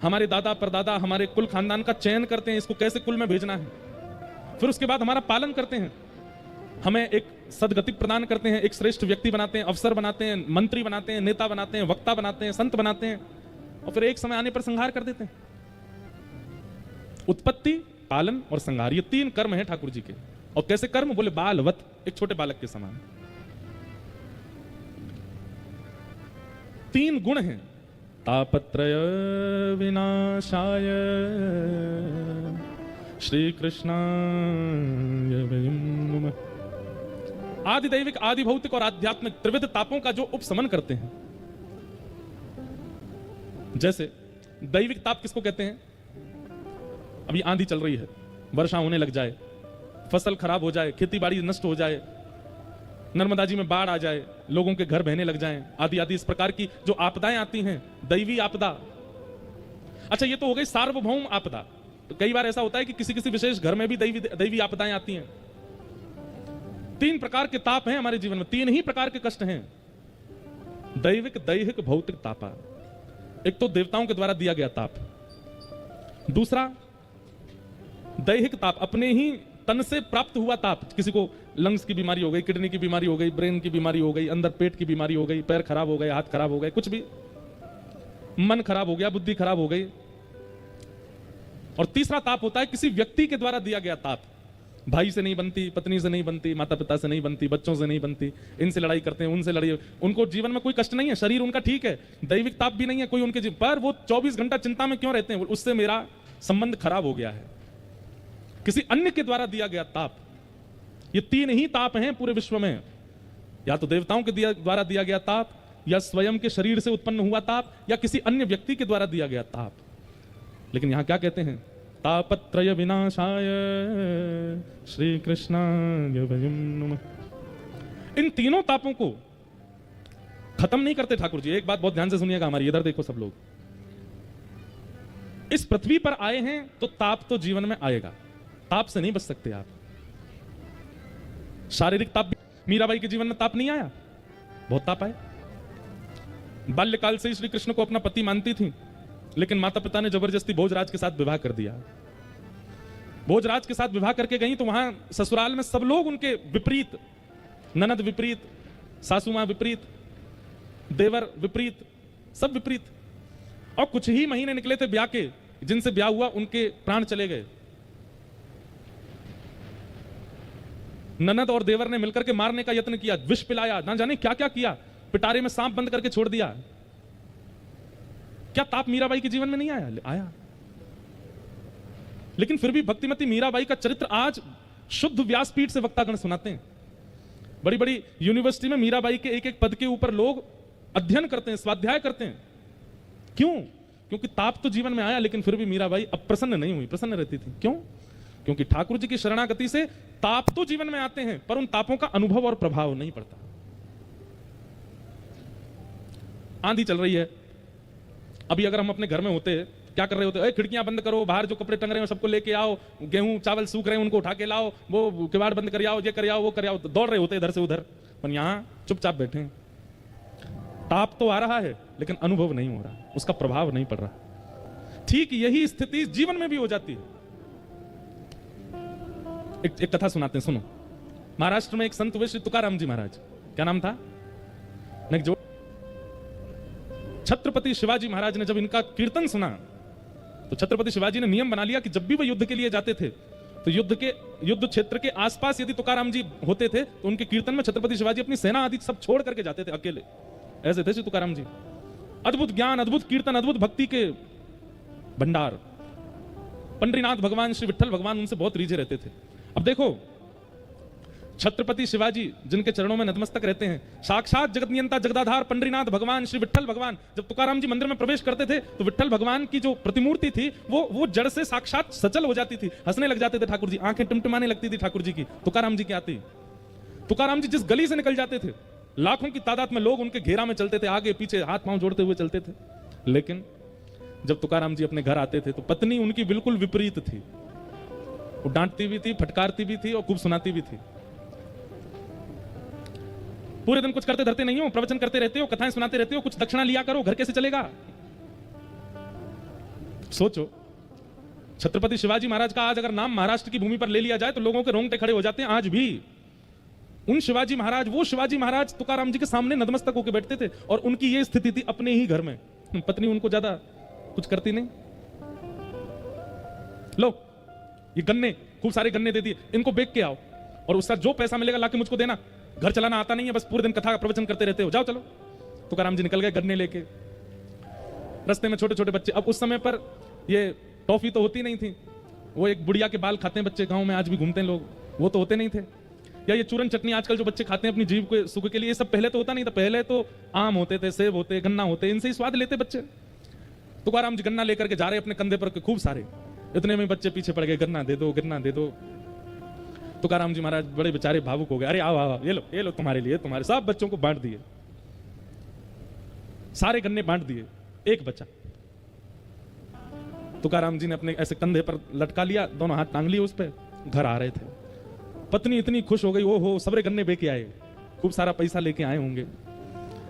हमारे दादा परदादा हमारे कुल खानदान का चयन करते हैं, इसको कैसे कुल में भेजना है, फिर उसके बाद हमारा पालन करते हैं, हमें एक सदगति प्रदान करते हैं, एक श्रेष्ठ व्यक्ति बनाते हैं, अफसर बनाते हैं, मंत्री बनाते हैं, नेता बनाते हैं, वक्ता बनाते हैं, संत बनाते हैं, और फिर एक समय आने पर संहार कर देते हैं। उत्पत्ति, पालन और संहार, ये 3 कर्म हैं ठाकुर जी के। और कैसे कर्म? बोले बालवत, एक छोटे बालक के समान। 3 गुण हैं, तापत्रय विनाशाय श्री कृष्णाय वयं नमः। आदि दैविक, आदि भौतिक और आध्यात्मिक त्रिविध तापों का जो उपशमन करते हैं। जैसे दैविक ताप किसको कहते हैं? अभी आंधी चल रही है, वर्षा होने लग जाए, फसल खराब हो जाए, खेती बाड़ी नष्ट हो जाए, नर्मदा जी में बाढ़ आ जाए, लोगों के घर बहने लग जाएं, आदि आदि इस प्रकार की जो आपदाएं आती हैं, दैवी आपदा। अच्छा, ये तो हो गई सार्वभौम आपदा। तो कई बार ऐसा होता है कि किसी किसी विशेष घर में भी दैवी आपदाएं आती हैं। 3 प्रकार के ताप हैं हमारे जीवन में, 3 ही प्रकार के कष्ट हैं, दैविक, दैहिक, भौतिक तापा। एक तो देवताओं के द्वारा दिया गया ताप, दूसरा दैहिक ताप, अपने ही तन से प्राप्त हुआ ताप। किसी को लंग्स की बीमारी हो गई, किडनी की बीमारी हो गई, ब्रेन की बीमारी हो गई, अंदर पेट की बीमारी हो गई, पैर खराब हो गए, हाथ खराब हो गए, कुछ भी मन खराब हो गया, बुद्धि खराब हो गई। और तीसरा ताप होता है किसी व्यक्ति के द्वारा दिया गया ताप। भाई से नहीं बनती, पत्नी से नहीं बनती, माता पिता से नहीं बनती, बच्चों से नहीं बनती, इनसे लड़ाई करते हैं, उनसे लड़ाई। उनको जीवन में कोई कष्ट नहीं है, शरीर उनका ठीक है, दैविक ताप भी नहीं है कोई उनके जीवन पर, वो 24 घंटा चिंता में क्यों रहते हैं? उससे मेरा संबंध खराब हो गया है। किसी अन्य के द्वारा दिया गया ताप, ये तीन ही ताप हैं पूरे विश्व में। या तो देवताओं के द्वारा दिया गया ताप, या स्वयं के शरीर से उत्पन्न हुआ ताप, या किसी अन्य व्यक्ति के द्वारा दिया गया ताप। लेकिन यहां क्या कहते हैं? तापत्रय विनाशाय श्री कृष्णाय वयं नमः। इन तीनों तापों को खत्म नहीं करते ठाकुर जी। एक बात बहुत ध्यान से सुनिएगा हमारी, इधर देखो सब लोग। इस पृथ्वी पर आए हैं तो ताप तो जीवन में आएगा, ताप से नहीं बच सकते आप। शारीरिक ताप भी, मीराबाई के जीवन में ताप नहीं आया? बहुत ताप आए। बाल्यकाल से ही श्री कृष्ण को अपना पति मानती थी, लेकिन माता पिता ने जबरदस्ती भोजराज के साथ विवाह कर दिया। भोजराज के साथ विवाह करके गई तो वहां ससुराल में सब लोग उनके विपरीत, ननद विपरीत, सासू मां विपरीत, देवर विपरीत, सब विपरीत। और कुछ ही महीने निकले थे ब्याह के, जिनसे ब्याह हुआ उनके प्राण चले गए। ननद और देवर ने मिलकर के मारने का यत्न किया, विष पिलाया, ना जाने क्या क्या किया, पिटारे में सांप बंद करके छोड़ दिया। क्या ताप मीराबाई के जीवन में नहीं आया? आया। लेकिन फिर भी भक्तिमती मीराबाई का चरित्र आज शुद्ध व्यासपीठ से वक्तागण सुनाते हैं। बड़ी बड़ी यूनिवर्सिटी में मीराबाई के एक एक पद के ऊपर लोग अध्ययन करते हैं, स्वाध्याय करते हैं। क्यों? क्योंकि ताप तो जीवन में आया, लेकिन फिर भी मीराबाई अप्रसन्न नहीं हुई, प्रसन्न रहती थी। क्यों? क्योंकि ठाकुर जी की शरणागति से ताप तो जीवन में आते हैं, पर उन तापों का अनुभव और प्रभाव नहीं पड़ता। आंधी चल रही है, अभी अगर हम अपने घर में होते, क्या कर रहे होते? खिड़कियां बंद करो, बाहर जो कपड़े टंग रहे हो सबको लेके आओ, गेहूं चावल सूख रहे हैं उनको उठा के लाओ, वो किवाड़ बंद कर आओ, ये कर आओ, वो कर आओ, तो दौड़ रहे होते इधर से उधर। पर यहां चुपचाप बैठे हैं। ताप तो आ रहा है, लेकिन अनुभव नहीं हो रहा, उसका प्रभाव नहीं पड़ रहा। ठीक यही स्थिति जीवन में भी हो जाती है। एक कथा सुनाते हैं, सुनो। महाराष्ट्र में एक संत हुए श्री तुकाराम जी महाराज। क्या नाम था? जो छत्रपति शिवाजी महाराज ने जब इनका कीर्तन सुना तो छत्रपति शिवाजी ने नियम बना लिया कि जब भी वो युद्ध के लिए जाते थे तो युद्ध क्षेत्र के आसपास यदि तुकाराम जी होते थे तो उनके कीर्तन में छत्रपति शिवाजी अपनी सेना आदि सब छोड़ करके जाते थे अकेले। ऐसे थे श्री तुकाराम जी। अद्भुत ज्ञान, अद्भुत कीर्तन, अद्भुत भक्ति के भंडार। पंडरीनाथ भगवान, श्री विठ्ठल भगवान उनसे बहुत रीझे रहते थे। अब देखो, छत्रपति शिवाजी जिनके चरणों में नतमस्तक रहते हैं, साक्षात जगत नियंता जगदाधार पंडरीनाथ भगवान, श्री विठ्ठल भगवान, जब तुकाराम जी मंदिर में प्रवेश करते थे तो विठ्ठल भगवान की जो प्रतिमूर्ति थी वो जड़ से साक्षात सचल हो जाती थी, हंसने लग जाते थे ठाकुर जी, आंखें टिमटिमाने लगती थी ठाकुर जी की तुकाराम जी के आते। तुकाराम जी जिस गली से निकल जाते थे, लाखों की तादाद में लोग उनके घेरा में चलते थे, आगे पीछे हाथ पांव जोड़ते हुए चलते थे। लेकिन जब तुकाराम जी अपने घर आते थे तो पत्नी उनकी बिल्कुल विपरीत थी। वो डांटती भी थी, फटकारती भी थी और खूब सुनाती भी थी। पूरे दिन कुछ करते धरते नहीं हो, प्रवचन करते रहते हो, कथाएं सुनाते रहते हो, कुछ दक्षिणा लिया करो, घर कैसे चलेगा? सोचो, छत्रपति शिवाजी महाराज का आज अगर नाम महाराष्ट्र की भूमि पर ले लिया जाए तो लोगों के रोंगटे खड़े हो जाते हैं। आज भी उन शिवाजी महाराज, वो शिवाजी महाराज तुकाराम जी के सामने नतमस्तक होकर बैठते थे और उनकी ये स्थिति थी अपने ही घर में। पत्नी उनको ज्यादा कुछ करती नहीं। लो ये गन्ने, खूब सारे गन्ने दे दिए, इनको बेच के आओ और उसका जो पैसा मिलेगा लाके मुझको देना। घर चलाना आता नहीं है, बस पूरे दिन कथा प्रवचन करते रहते हो, जाओ चलो। तुकाराम जी निकल गए गन्ने लेके। रास्ते में छोटे छोटे बच्चे, अब उस समय पर ये टॉफी तो होती नहीं थी, वो एक बुढ़िया के बाल खाते हैं बच्चे, गांव में आज भी घूमते हैं लोग, वो तो होते नहीं थे। या ये चूरन चटनी आजकल जो बच्चे खाते हैं अपनी जीभ के सुख के लिए, ये सब पहले तो होता नहीं था। पहले तो आम होते थे, सेब होते, गन्ना होते, इनसे ही स्वाद लेते बच्चे। तुकाराम जी गन्ना लेकर के जा रहे अपने कंधे पर खूब सारे, इतने में बच्चे पीछे पड़ गए, गन्ना दे दो, गन्ना दे दो। तुकाराम जी महाराज बड़े बेचारे भावुक हो गए, अरे आओ आओ, ये लो तुम्हारे लिए, तुम्हारे सब बच्चों को बांट दिए, सारे गन्ने बांट दिए, एक बचा। तुकाराम जी ने अपने ऐसे कंधे पर लटका लिया, दोनों हाथ टांग लिए उस पे, घर आ रहे थे। पत्नी इतनी खुश हो गई, ओहो सबरे गन्ने बेके आए, खूब सारा पैसा लेके आए होंगे।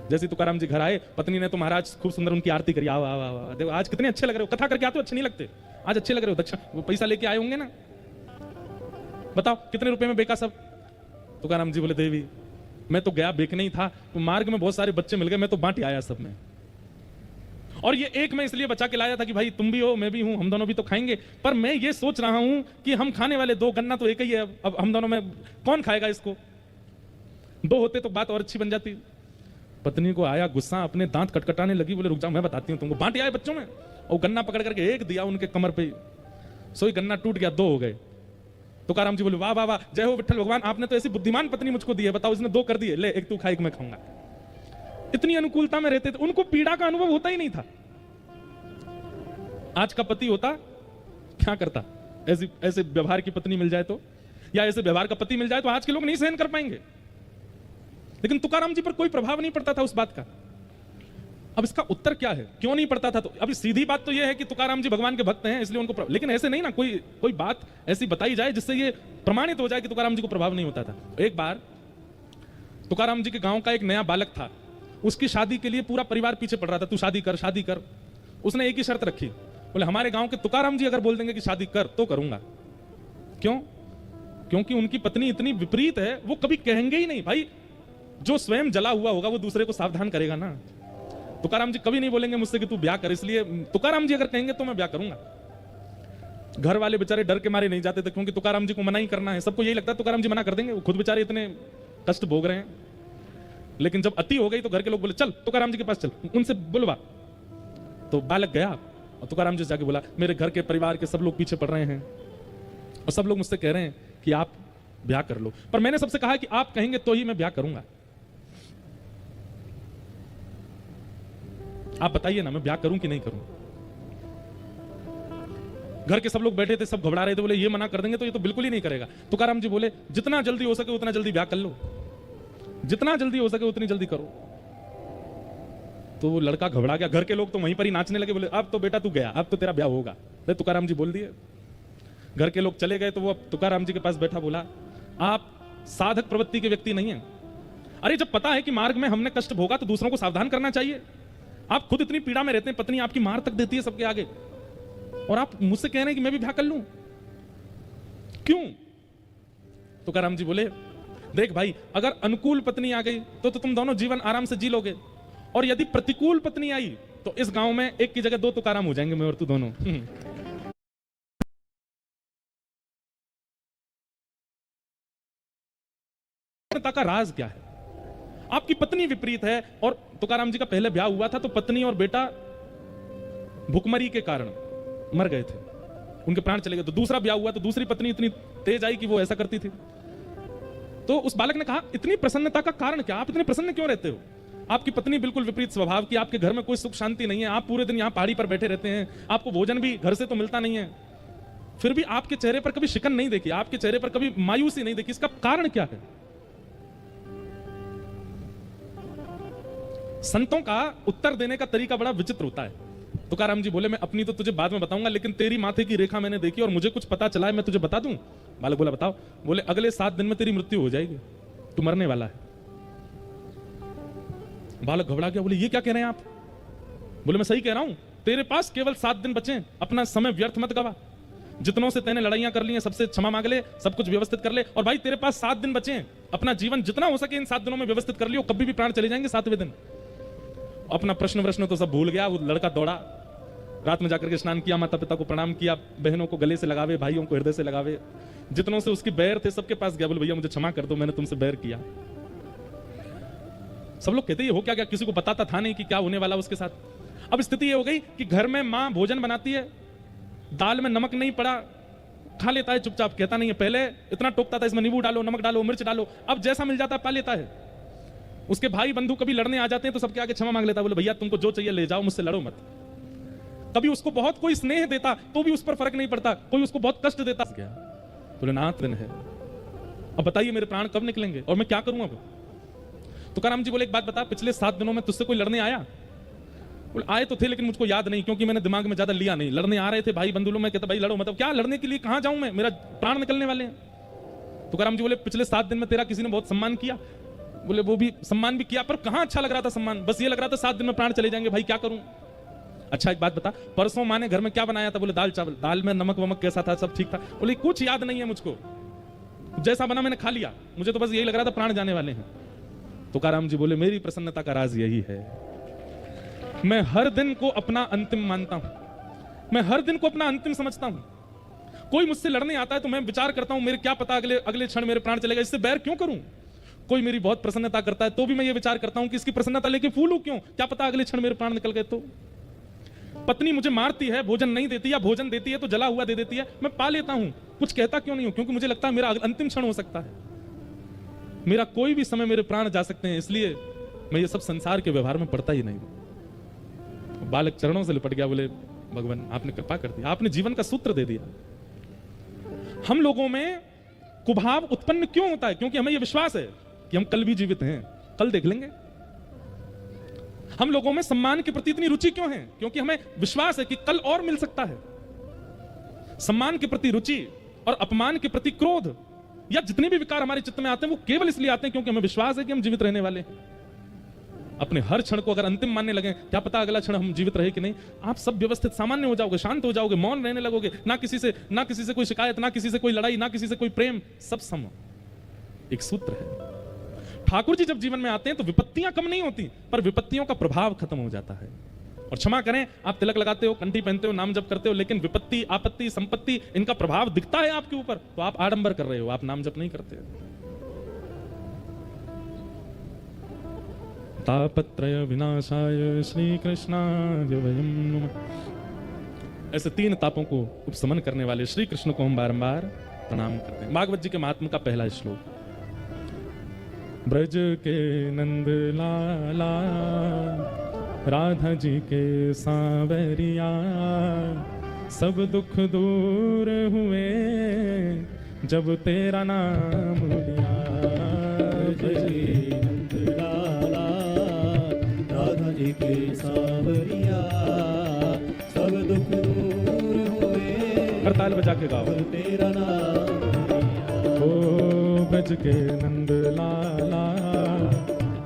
जैसे तुकाराम जी घर आए, पत्नी ने तो महाराज खूब सुंदर उनकी आरती करी, आओ आओ आओ, देखो आज कितने अच्छे लग रहे हो, कथा करके आते हो अच्छे नहीं लगते, आज अच्छे लग रहे हो, दक्षिण वो पैसा लेके आए होंगे ना, बताओ कितने रुपए में बेका सब? तुकाराम जी बोले, देवी मैं तो गया बेचने ही था, तो मार्ग में बहुत सारे बच्चे मिल गए, मैं तो बांट आया सब में। और ये एक मैं इसलिए बचा के लाया था कि भाई तुम भी हो मैं भी हूं, हम दोनों भी तो खाएंगे। पर मैं ये सोच रहा हूं कि हम खाने वाले दो, गन्ना तो एक ही है, अब हम दोनों में कौन खाएगा इसको? दो होते तो बात और अच्छी बन जाती। पत्नी को आया गुस्सा, अपने दांत कटकटाने लगी, बोले रुक जाओ मैं बताती हूँ तुमको। बांटे आए बच्चों में और गन्ना पकड़ करके एक दिया उनके कमर पे, सोई गन्ना टूट गया, दो हो गए। तुकाराम जी बोले वाह वाह वाह, जय हो विठ्ठल भगवान, आपने तो ऐसी बुद्धिमान पत्नी मुझको दी है, बताओ इसने दो कर दिए, ले एक तू खा एक मैं खाऊंगा। इतनी अनुकूलता में रहते थे, उनको पीड़ा का अनुभव होता ही नहीं था। आज का पति होता क्या करता? ऐसे व्यवहार की पत्नी मिल जाए तो, या ऐसे व्यवहार का पति मिल जाए तो आज के लोग नहीं सहन कर पाएंगे। लेकिन तुकाराम जी पर कोई प्रभाव नहीं पड़ता था उस बात का। अब इसका उत्तर क्या है, क्यों नहीं पड़ता था? तो अभी सीधी बात तो यह है कि तुकाराम जी भगवान के भक्त हैं इसलिए उनको, लेकिन ऐसे नहीं ना, कोई बात ऐसी बताई जाए जिससे ये प्रमाणित हो जाए कि तुकाराम जी को प्रभाव नहीं होता था। एक बार तुकाराम जी के गांव का एक नया बालक था, उसकी शादी के लिए पूरा परिवार पीछे पड़ रहा था, तू शादी कर शादी कर। उसने एक ही शर्त रखी, बोले हमारे गांव के तुकाराम जी अगर बोल देंगे कि शादी कर तो करूंगा। क्यों? क्योंकि उनकी पत्नी इतनी विपरीत है, वो कभी कहेंगे ही नहीं। भाई जो स्वयं जला हुआ होगा वो दूसरे को सावधान करेगा ना। तुकाराम जी कभी नहीं बोलेंगे मुझसे कि तू ब्याह कर, इसलिए तुकाराम जी अगर कहेंगे तो मैं ब्याह करूंगा। घर वाले बेचारे डर के मारे नहीं जाते थे, क्योंकि तुकाराम जी को मना ही करना है। सबको यही लगता है तुकाराम जी मना कर देंगे, वो खुद बेचारे इतने कष्ट भोग रहे हैं। लेकिन जब अति हो गई तो घर के लोग बोले चल तुकाराम जी के पास चल, उनसे बुलवा। तो बालक गया और तुकाराम जी से जाके बोला मेरे घर के परिवार के सब लोग पीछे पड़ रहे हैं और सब लोग मुझसे कह रहे हैं कि आप ब्याह कर लो, पर मैंने सबसे कहा कि आप कहेंगे तो ही मैं ब्याह करूंगा। आप बताइए ना मैं ब्याह करूं कि नहीं करूं? घर के सब लोग बैठे थे, सब घबरा रहे थे, बोले ये मना कर देंगे तो ये तो बिल्कुल ही नहीं करेगा। तुकाराम जी बोले जितना जल्दी हो सके उतना जल्दी ब्याह कर लो, जितना जल्दी हो सके उतनी जल्दी करो। तो वो लड़का घबरा गया, घर के लोग तो वहीं पर ही नाचने लगे, बोले अब तो बेटा तू गया, अब तो तेरा ब्याह होगा। तुकाराम जी बोल दिए। घर के लोग चले गए तो वो तुकाराम जी के पास बैठा, बोला आप साधक प्रवृत्ति के व्यक्ति नहीं है। अरे जब पता है कि मार्ग में हमने कष्ट भोगा तो दूसरों को सावधान करना चाहिए। आप खुद इतनी पीड़ा में रहते हैं, पत्नी आपकी मार तक देती है सबके आगे, और आप मुझसे कह रहे हैं कि मैं भी ब्याह कर लूं, क्यों? तुकाराम जी बोले देख भाई, अगर अनुकूल पत्नी आ गई तो तुम दोनों जीवन आराम से जी लोगे, और यदि प्रतिकूल पत्नी आई तो इस गांव में एक की जगह दो तुकाराम हो जाएंगे, मैं और तू दोनों। का राज क्या है? आपकी पत्नी विपरीत है, और तुकाराम जी का पहले ब्याह हुआ था तो पत्नी और बेटा भुखमरी के कारण मर गए थे, उनके प्राण चले गए। तो दूसरा ब्याह हुआ तो दूसरी पत्नी इतनी तेज आई कि वो ऐसा करती थी। तो उस बालक ने कहा इतनी प्रसन्नता का कारण क्या? आप इतने प्रसन्न क्यों रहते हो? आपकी पत्नी बिल्कुल विपरीत स्वभाव की, आपके घर में कोई सुख शांति नहीं है, आप पूरे दिन यहाँ पहाड़ी पर बैठे रहते हैं, आपको भोजन भी घर से तो मिलता नहीं है, फिर भी आपके चेहरे पर कभी शिकन नहीं देखी, आपके चेहरे पर कभी मायूसी नहीं देखी। इसका कारण क्या है? संतों का उत्तर देने का तरीका बड़ा विचित्र होता है। तुकाराम जी बोले मैं अपनी तो तुझे बाद में बताऊंगा, लेकिन तेरी माथे की रेखा मैंने देखी और मुझे कुछ पता चला है, मैं तुझे बता दूं। बालक बोला बताओ। बोले अगले 7 दिन में तेरी मृत्यु हो जाएगी, तू मरने वाला है। बालक घबरा गया, बोले ये क्या कह रहे हैं आप? बोले मैं सही कह रहा हूं, तेरे पास केवल 7 दिन बचे, अपना समय व्यर्थ मत गवा। जितनों से तेने लड़ाइयां कर ली हैं सबसे क्षमा मांग ले, सब कुछ व्यवस्थित कर ले, और भाई तेरे पास 7 दिन बचे हैं, अपना जीवन जितना हो सके इन 7 दिनों में व्यवस्थित कर लियो, कभी भी प्राण चले जाएंगे 7वें दिन। अपना प्रश्न तो सब भूल गया, वो लड़का दौड़ा, रात में जाकर के स्नान किया, माता पिता को प्रणाम किया, बहनों को गले से लगावे, भाइयों को हृदय से लगावे, जितनों से उसकी बैर थे सबके पास गया, बोले भैया मुझे क्षमा कर दो, मैंने तुमसे बैर किया। सब लोग कहते ये हो क्या, किसी को बताता था नहीं कि क्या होने वाला उसके साथ। अब स्थिति ये हो गई कि घर में मां भोजन बनाती है, दाल में नमक नहीं पड़ा, खा लेता है चुपचाप, कहता नहीं है। पहले इतना टोकता था इसमें नींबू डालो, नमक डालो, मिर्च डालो, अब जैसा मिल जाता है पा लेता है। उसके भाई बंधु कभी लड़ने आ जाते हैं तो सबके आगे क्षमा मांग लेता, बोले भैया तुमको जो चाहिए ले जाओ, मुझसे लड़ो मत। कभी उसको बहुत कोई स्नेह देता तो भी उस पर फर्क नहीं पड़ता, कोई उसको बहुत कष्ट देता, बोले नाथ दिन है, अब बताइए मेरे प्राण कब निकलेंगे और मैं क्या करूं अब? तुकाराम जी बोले एक बात बता, पिछले 7 दिनों में तुझसे कोई लड़ने आया? बोले आए तो थे लेकिन मुझको याद नहीं, क्योंकि मैंने दिमाग में ज्यादा लिया नहीं। लड़ने आ रहे थे भाई बंधु लोग, मैं कहता भाई लड़ो, मतलब क्या लड़ने के लिए कहां जाऊं मैं, मेरा प्राण निकलने वाले हैं। तुकाराम जी बोले पिछले 7 दिन में तेरा किसी ने बहुत सम्मान किया? बोले वो भी सम्मान भी किया, पर कहां अच्छा लग रहा था सम्मान, बस ये लग रहा था 7 दिन में प्राण चले जाएंगे, भाई क्या करूं? अच्छा एक बात बता, परसों माँ ने घर में क्या बनाया था? बोले दाल चावल। दाल में नमक वमक कैसा था? सब ठीक था। बोले कुछ याद नहीं है मुझको, जैसा बना मैंने खा लिया, मुझे तो बस यही लग रहा था प्राण जाने वाले हैं। तुकाराम जी बोले मेरी प्रसन्नता का राज यही है, मैं हर दिन को अपना अंतिम मानता हूं, मैं हर दिन को अपना अंतिम समझता हूं। कोई मुझसे लड़ने आता है तो मैं विचार करता हूं मेरे क्या पता अगले अगले क्षण मेरे प्राण चलेगा, इससे बैर क्यों करूं। कोई मेरी बहुत प्रसन्नता करता है तो भी मैं ये विचार करता हूं कि इसकी प्रसन्नता लेके फूलूं क्यों, क्या पता अगले क्षण मेरे प्राण निकल गए तो। पत्नी मुझे मारती है, भोजन नहीं देती या भोजन देती है तो जला हुआ दे देती है, मैं पा लेता हूं, कुछ कहता क्यों नहीं हूं, क्योंकि मुझे लगता है मेरा अंतिम क्षण हो सकता है, मेरा कोई भी समय मेरे प्राण जा सकते हैं, इसलिए मैं ये सब संसार के व्यवहार में पड़ता ही नहीं। बालक चरणों से लिपट गया, बोले भगवान आपने कृपा कर दी, आपने जीवन का सूत्र दे दिया। हम लोगों में कुभाव उत्पन्न क्यों होता है, क्योंकि हमें यह विश्वास है कि हम कल भी जीवित हैं, कल देख लेंगे। हम लोगों में सम्मान के प्रति इतनी रुचि क्यों है, क्योंकि हमें विश्वास है कि कल और मिल सकता है। सम्मान के प्रति रुचि और अपमान के प्रति क्रोध या जितने भी विकार हमारे चित्त में आते हैं वो केवल इसलिए आते हैं क्योंकि हमें विश्वास है कि हम जीवित रहने वाले हैं। अपने हर क्षण को अगर अंतिम मानने लगे, क्या पता अगला क्षण हम जीवित रहे कि नहीं, आप सब व्यवस्थित सामान्य हो जाओगे, शांत हो जाओगे, मौन रहने लगोगे, ना किसी से कोई शिकायत, ना किसी से कोई लड़ाई, ना किसी से कोई प्रेम, सब सम। एक सूत्र है। ठाकुर जी जब जीवन में आते हैं तो विपत्तियां कम नहीं होती, पर विपत्तियों का प्रभाव खत्म हो जाता है। और क्षमा करें, आप तिलक लगाते हो, कंठी पहनते हो, नाम जप करते हो, लेकिन विपत्ति, आपत्ति, संपत्ति, इनका प्रभाव दिखता है आपके ऊपर, तो आप आडंबर कर रहे हो, आप नाम जप नहीं करते। तापत्रय विनाशाय श्री कृष्णाय वयं नमः। ऐसे 3 तापों को उपशमन करने वाले श्री कृष्ण को हम बारंबार प्रणाम करते हैं। भागवत जी के महात्म का पहला श्लोक। ब्रज के नंद लाला, राधा जी के सांवरिया, सब दुख दूर हुए जब तेरा नाम लिया। ब्रज के नंद लाला, राधा जी के सांवरिया, सब दुख दूर हुए करताल बजा के गाओ। जब तेरा नाम लिया। ओ ब्रज के नंद लाला,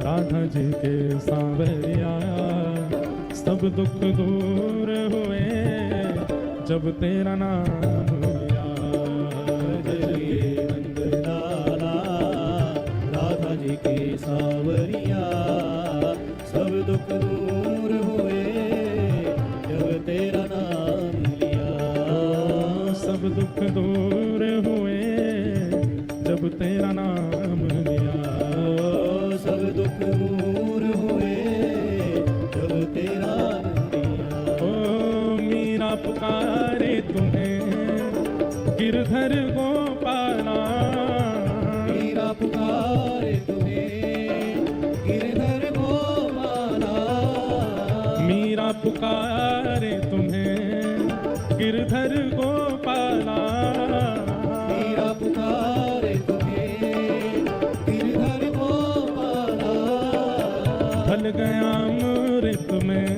राधा जी के सांवरिया, सब दुख दूर हुए जब तेरा नाम लिया। ब्रज के नंद लाला, राधा जी के सांवरिया, सब दुख दूर हुए जब तेरा नाम लिया। सब दुख दूर हुए जब तेरा नाम लिया। सब दुख दूर हुए जब तेरा नाम लिया। ओ मीरा पुकारे तुम्हें गिरधर गोपाला, मीरा पुकारे तुम्हें गिरधर गोपाला। मीरा पुकारे तुम्हें गिरधर गोपाला। मीरा पुकारे तुम्हें गिरधर गोपाला। ढल गया अमृत में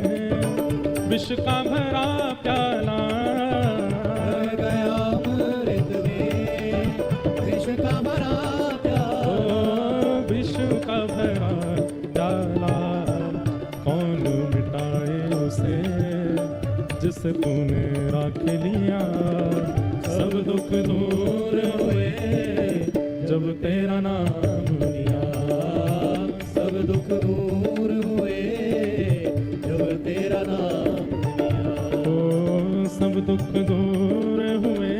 विष का भरा प्याला। ढल गया अमृत में विष का भरा प्याला। ओ विष का भरा प्याला, कौन मिटाए उसे जिसे तूने राख लिया। सब दुख दूर हुए जब तेरा नाम लिया। सब दुख दूर हुए जब तेरा नाम लिया। ओ सब दुख दूर हुए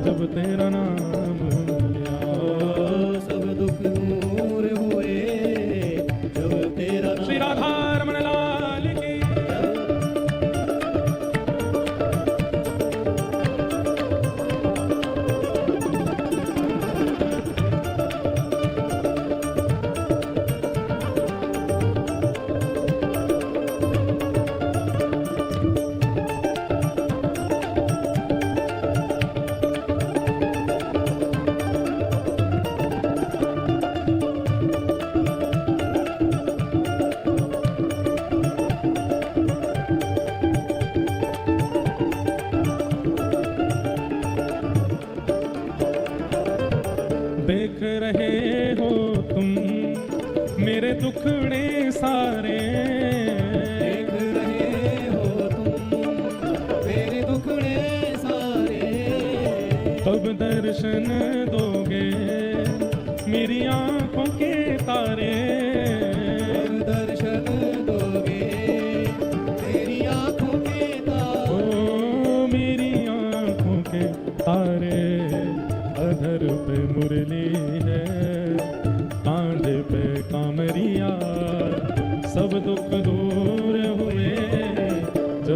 जब तेरा नाम लिया। सब दुख दूर हुए जब तेरा श्री नाम। राधा रमण लाल की। देख रहे हो तुम मेरे दुखड़े सारे। देख रहे हो तुम मेरे दुखड़े सारे। कब दर्शन दोगे मेरी आंखों के तारे। कब दर्शन दोगे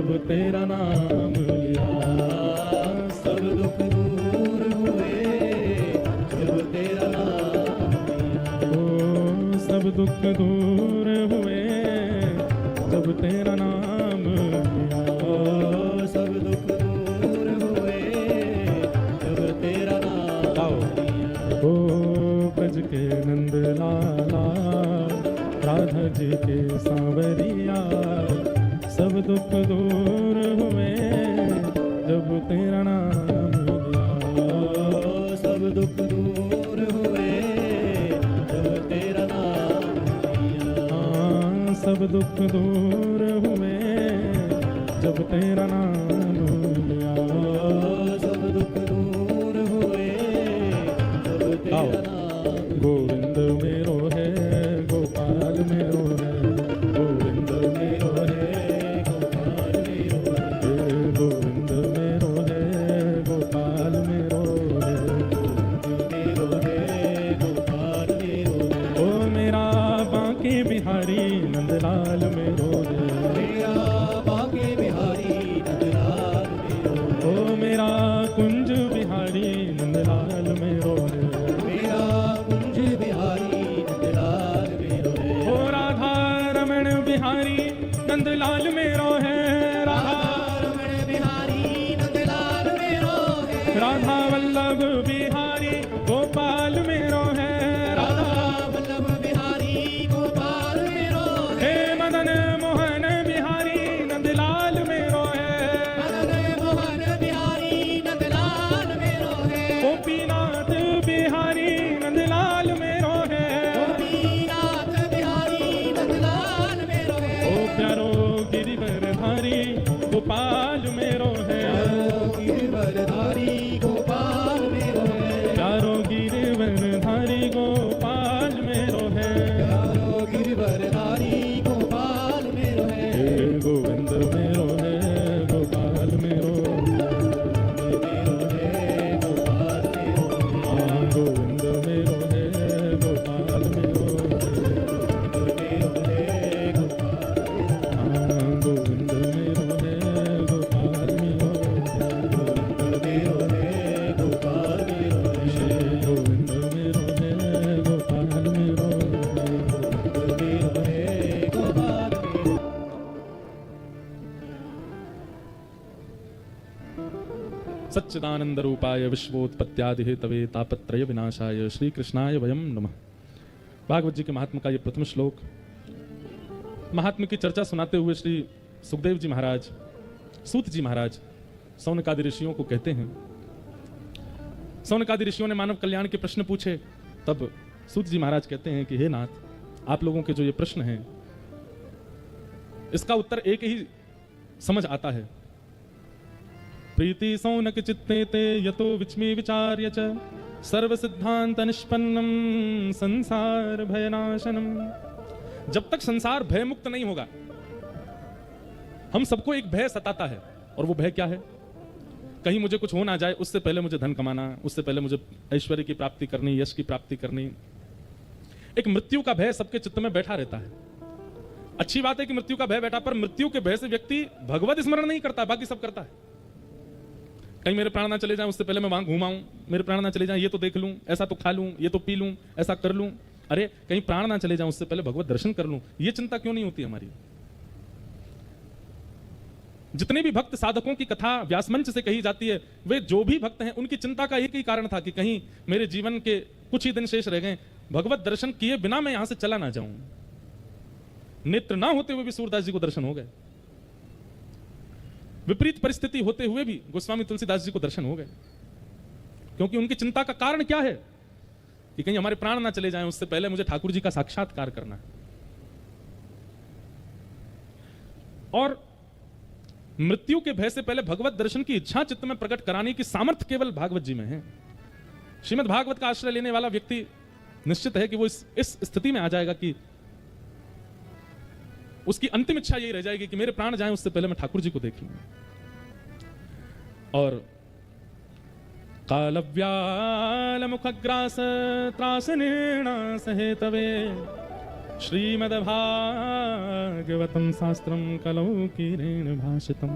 जब तेरा नाम लिया, सब दुख दूर हुए जब तेरा नाम लिया। ओ सब दुख दूर हुए जब तेरा नाम लिया। ओ सब दुख दूर हुए जब तेरा नाम लिया। ओ ब्रज के नंद लाला, राधा जी के सांवरिया, सब दुख दूर हुए जब तेरा नाम लिया। सब दुख दूर हुए जब तेरा नाम लिया। हाँ, सब दुख दूर हुए जब तेरा नाम लिया। सब दुख दूर हुए जब तेरा नाम। गोविंद मेरो है, गोपाल मेरो है, गोविंद मेरो है, गोपाल मेरो है। गोविंद मेरो है, गोपाल मेरो है। मेरो है गोपाल मेरो है। ओ मेरा बांके बिहारी नंदलाल मेरो है। मेरा बांके बिहारी नंदलाल मेरो है। ओ मेरा कुंज बिहारी नंदलाल मेरो है। मेरा कुंज बिहारी नंदलाल मेरो है। ओ राधा रमण बिहारी नंदलाल मेरो है। राधा रमण बिहारी नंदलाल मेरो है। राधा वल्लभ बिहारी गोपाल मेरो है। राधा वल्लभ बिहारी गोपाल मेरो है। हे मदन मोहन बिहारी नंदलाल मेरो है। मदन मोहन बिहारी नंदलाल मेरो है। गोपीनाथ बिहारी नंदलाल मेरो है। गोपीनाथ बिहारी नंदलाल मेरो है। ओ प्यारो गिरिवरधारी गोपाल मेरो है। गिरवरधारी गोपाल मेरो है। प्यारो गिरिवरधारी गोपाल मेरो है। गिरवरधारी गोपाल मेरो है। हे गोविंद मेरो है, गोपाल मेरो मेरो है गोपाल मेरो है। हाँ, गोविंद मेरो है, गोपाल मेरो मेरो है गोपाल हाँ, गोविंद मेरो है, गोपाल मेरो मेरो है गोपाल मेरो है। गोविंद मेरो है, गोपाल मेरो मेरो है गोपाल मेरो। सच्चिदानंद रूपाय विश्वोत्पत्त्यादि हेतवे तापत्रय विनाशाय श्री कृष्णाय वयम नमः। भागवत जी के महात्मा का ये प्रथम श्लोक महात्मा की चर्चा सुनाते हुए श्री सुखदेव जी महाराज, सूत जी महाराज सौनकादि ऋषियों को कहते हैं। सौनकादि ऋषियों ने मानव कल्याण के प्रश्न पूछे, तब सूत जी महाराज कहते हैं कि हे नाथ, आप लोगों के जो ये प्रश्न हैं इसका उत्तर एक ही समझ आता है। प्रीति सौनक चित्ते ते यतो विच्मी विचार्य च सर्व सिद्धांत निष्पन्नम संसार भयनाशनम। जब तक संसार भय मुक्त नहीं होगा, हम सबको एक भय सताता है। और वो भय क्या है? कहीं मुझे कुछ हो ना जाए, उससे पहले मुझे धन कमाना, उससे पहले मुझे ऐश्वर्य की प्राप्ति करनी, यश की प्राप्ति करनी। एक मृत्यु का भय सबके चित्त में बैठा रहता है। अच्छी बात है कि मृत्यु का भय बैठा, पर मृत्यु के भय से व्यक्ति भगवत स्मरण नहीं करता, बाकी सब करता है। कहीं मेरे प्राण ना चले जाएं, उससे पहले मैं वहां घूमाऊं, मेरे प्राण ना चले जाएं, ये तो देख लूं, ऐसा तो खा लूं, ये तो पी लूं, ऐसा कर लूं। अरे कहीं प्राण ना चले जाएं, उससे पहले भगवत दर्शन कर लूं। ये चिंता क्यों नहीं होती हमारी? जितने भी भक्त साधकों की कथा व्यास मंच से कही जाती है, वे जो भी भक्त हैं उनकी चिंता का एक ही कारण था कि कहीं मेरे जीवन के कुछ ही दिन शेष रह गए, भगवत दर्शन किए बिना मैं यहां से चला ना जाऊं। नेत्र ना होते हुए भी सूरदास जी को दर्शन हो गए। विपरीत परिस्थिति होते हुए भी गोस्वामी तुलसीदास जी को दर्शन हो गए, क्योंकि उनकी चिंता का कारण क्या है कि कहीं हमारे प्राण ना चले जाएं, उससे पहले मुझे ठाकुर जी का साक्षात्कार करना है। और मृत्यु के भय से पहले भगवत दर्शन की इच्छा चित्त में प्रकट कराने की सामर्थ्य केवल भागवत जी में है। श्रीमद् भागवत का आश्रय लेने वाला व्यक्ति निश्चित है कि वो इस स्थिति में आ जाएगा कि उसकी अंतिम इच्छा यही रह जाएगी कि मेरे प्राण जाएं, उससे पहले मैं ठाकुर जी को देख लूं। और कालव्याल मुखग्रास त्रास निर्णा सहेतवे श्रीमद्भागवतं शास्त्रं कलौ कीरेण भाषितम्।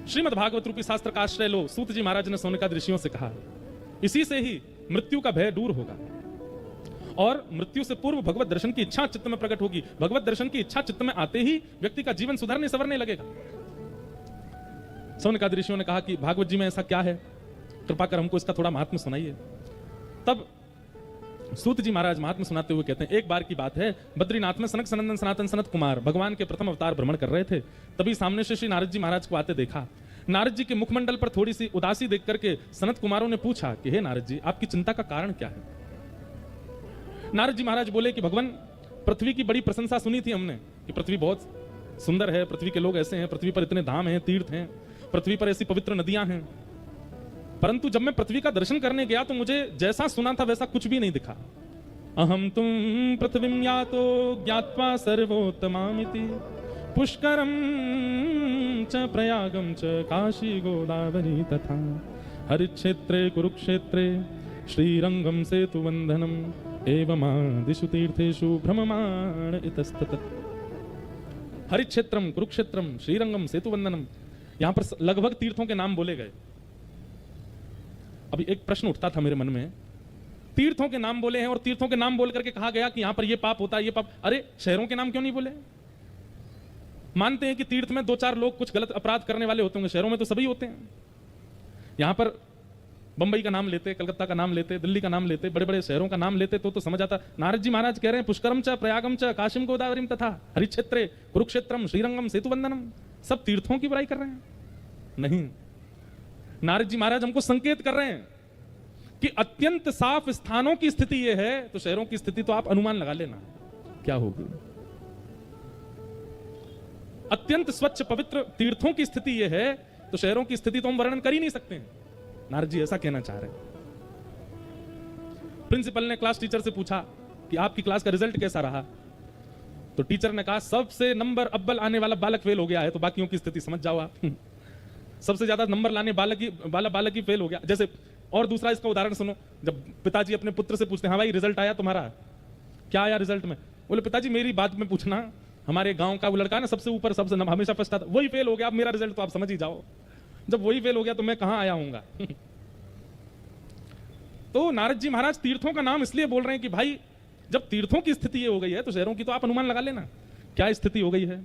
श्रीमद् भागवत रूपी शास्त्र का आश्रय लो, सूत जी महाराज ने सोनिकादि ऋषियों से कहा। इसी से ही मृत्यु का भय दूर होगा और मृत्यु से पूर्व भगवत दर्शन की इच्छा चित्त में प्रकट होगी। भगवत दर्शन की इच्छा चित्त में आते ही व्यक्ति का जीवन सुधरने संवरने लगेगा। सोनिकादि ऋषियों ने कहा कि भागवत जी में ऐसा क्या है, कृपा कर हमको इसका थोड़ा महात्म्य सुनाइए। तब सूत जी महाराज महात्म्य सुनाते हुए कहते हैं, एक बार की बात है, बद्रीनाथ में सनक सनंदन सनातन सनत कुमार भगवान के प्रथम अवतार भ्रमण कर रहे थे। तभी सामने से श्री नारद जी महाराज को आते देखा। नारद जी के मुखमंडल पर थोड़ी सी उदासी देख करके सनत कुमारों ने पूछा कि हे नारद जी, आपकी चिंता का कारण क्या है? नारद जी महाराज बोले कि भगवान, पृथ्वी की बड़ी प्रशंसा सुनी थी हमने कि पृथ्वी बहुत सुंदर है, पृथ्वी के लोग ऐसे हैं, पृथ्वी पर इतने धाम हैं, तीर्थ हैं, पृथ्वी पर ऐसी पवित्र नदियां हैं। परंतु जब मैं पृथ्वी का दर्शन करने गया तो मुझे जैसा सुना था वैसा कुछ भी नहीं दिखा। अहम तुम पृथ्वीं यातो ज्ञात्वा सर्वोत्तमामिति पुष्करम च प्रयागम च काशी गोदावरी तथा हरिक्षेत्रे कुरुक्षेत्रे श्रीरंगम सेतु वंदनम एवमादिषु तीर्थेषु भ्रममाण इतस्ततः। हरिक्षेत्रम कुरुक्षेत्रम श्रीरंगम सेतु वंदनम, यहां पर लगभग तीर्थों के नाम बोले गए। अभी एक प्रश्न उठता था मेरे मन में, तीर्थों के नाम बोले हैं और तीर्थों के नाम बोल करके कहा गया कि यहां पर ये पाप होता है, ये पाप, अरे शहरों के नाम क्यों नहीं बोले? मानते हैं कि तीर्थ में दो चार लोग कुछ गलत अपराध करने वाले होते होंगे, शहरों में तो सभी होते हैं। यहां पर बंबई का नाम लेते, कलकत्ता का नाम लेते, दिल्ली का नाम लेते, बड़े बड़े शहरों का नाम लेते तो समझ आता। नारद जी महाराज कह रहे हैं पुष्करम च प्रयागम च काशीम गोदावरीम तथा हरिक्षेत्रे कुरुक्षेत्रम श्रीरंगम सेतुवंदनम, सब तीर्थों की बुराई कर रहे हैं? नहीं, नारद जी महाराज हमको संकेत कर रहे हैं कि अत्यंत साफ स्थानों की स्थिति यह है, तो शहरों की स्थिति तो आप अनुमान लगा लेना क्या होगी। अत्यंत स्वच्छ पवित्र तीर्थों की स्थिति यह है, तो शहरों की स्थिति तो हम वर्णन कर ही नहीं सकते हैं। नारद जी ऐसा कहना चाह रहे हैं। प्रिंसिपल ने क्लास टीचर से पूछा कि आपकी क्लास का रिजल्ट कैसा रहा, तो टीचर ने कहा सबसे नंबर अव्वल आने वाला बालक फेल हो गया है, तो बाकियों की स्थिति समझ जाओ आप। सबसे ज्यादा नंबर लाने बालक ही फेल हो गया। जैसे और दूसरा इसका उदाहरण सुनो, जब पिताजी अपने पुत्र से पूछते हैं, हाँ भाई रिजल्ट आया तुम्हारा, क्या आया रिजल्ट में? बोले पिताजी मेरी बात में पूछना, हमारे गांव का वो लड़का ना सबसे ऊपर सबसे हमेशा फर्स्ट आता, वही फेल हो गया, अब मेरा रिजल्ट तो आप समझ ही जाओ। जब वही फेल हो गया तो मैं कहां आया हूंगा। तो नारद जी महाराज तीर्थों का नाम इसलिए बोल रहे हैं कि भाई जब तीर्थों की स्थिति ये हो गई है तो शहरों की तो आप अनुमान लगा लेना क्या स्थिति हो गई है।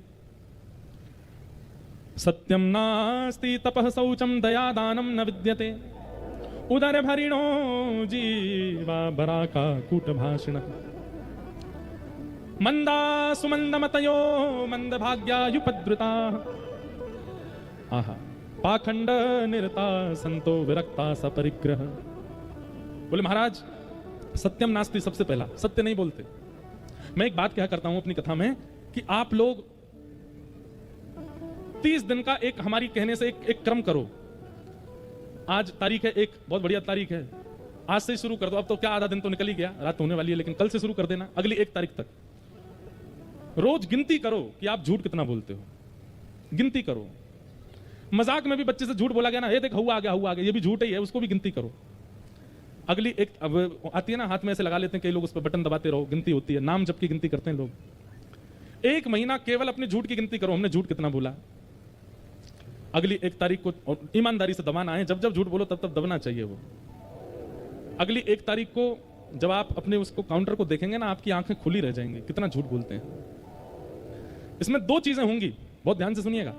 सत्यम नास्ति तपः शौचम दया दानम न विद्यते उदर भरिणो जीवा बराका कूट भाषिण मंदा सुमंद मतयो मंद भाग्यायुपद्रुता आहा पाखंड निरता संतो विरक्ता सपरिग्रह। बोले महाराज सत्यम नास्ति, सबसे पहला सत्य नहीं बोलते। मैं एक बात क्या करता हूं अपनी कथा में कि आप लोग 30 दिन का एक हमारी कहने से एक क्रम करो। आज तारीख है, एक बहुत बढ़िया तारीख है, आज से शुरू कर दो। अब तो क्या आधा दिन तो निकल ही गया, रात होने वाली है, लेकिन कल से शुरू कर देना, अगली 1 तारीख तक। रोज गिनती करो कि आप झूठ कितना बोलते हो, गिनती करो। मजाक में भी बच्चे से झूठ बोला गया ना, ये देख हुआ आ गया, ये भी झूठ ही है, उसको भी गिनती करो। अगली एक अब आती है ना, हाथ में ऐसे लगा लेते हैं कई लोग, उस पर बटन दबाते रहो, गिनती होती है, नाम जब की गिनती करते हैं लोग। 1 महीना केवल अपने झूठ की गिनती करो, हमने झूठ कितना बोला। अगली 1 तारीख को ईमानदारी से दबाना है, जब जब झूठ बोलो तब तब दबना चाहिए वो। अगली 1 तारीख को जब आप अपने उसको काउंटर को देखेंगे ना, आपकी आंखें खुली रह जाएंगी, कितना झूठ बोलते हैं। इसमें 2 चीजें होंगी, बहुत ध्यान से सुनिएगा।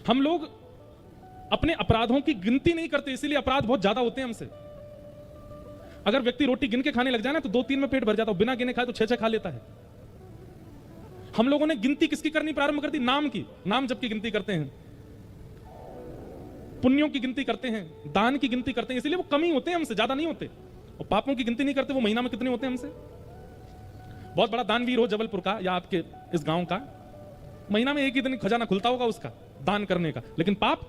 हम लोग अपने अपराधों की गिनती नहीं करते, इसीलिए अपराध बहुत ज्यादा होते हैं हमसे। अगर व्यक्ति रोटी गिन के खाने लग जाए ना तो 2-3 में पेट भर जाता है, बिना गिने खाए तो 6-6 खा लेता है। हम लोगों ने गिनती किसकी करनी प्रारंभ कर दी? नाम की। नाम जब की गिनती करते हैं, पुण्यों की गिनती करते हैं, दान की गिनती करते हैं, इसीलिए वो कम ही होते हैं हमसे, ज्यादा नहीं होते। और पापों की गिनती नहीं करते, वो महीना में कितने होते हैं हमसे। बहुत बड़ा दानवीर हो जबलपुर का या आपके इस गांव का, महीना में 1 ही दिन खजाना खुलता होगा उसका दान करने का, लेकिन पाप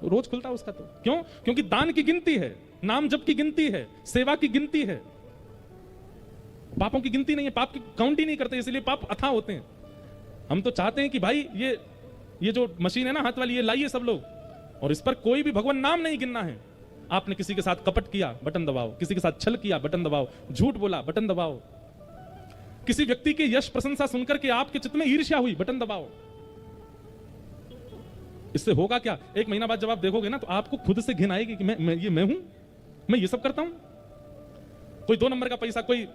रोज खुलता है उसका। तो क्यों? क्योंकि दान की गिनती है, नाम जप की गिनती है, सेवा की गिनती है, पापों की गिनती नहीं है। पाप की काउंट ही नहीं करते, इसलिए पाप अथाह होते हैं। हम तो चाहते हैं कि भाई ये जो मशीन है ना हाथ वाली, ये लाइए सब लोग, और इस पर कोई भी भगवान नाम नहीं गिनना है। आपने किसी के साथ कपट किया, बटन दबाओ। किसी के साथ छल किया, बटन दबाओ। झूठ बोला, बटन दबाओ। किसी व्यक्ति की यश प्रशंसा सुनकर के आपके चित्त में ईर्ष्या हुई, बटन दबाओ। इससे होगा क्या? एक महीना बाद जब आप देखोगे ना, तो आपको खुद से घिन आएगी कि मैं हूं, मैं ये सब करता हूं। कोई 2 नंबर का पैसा, कोई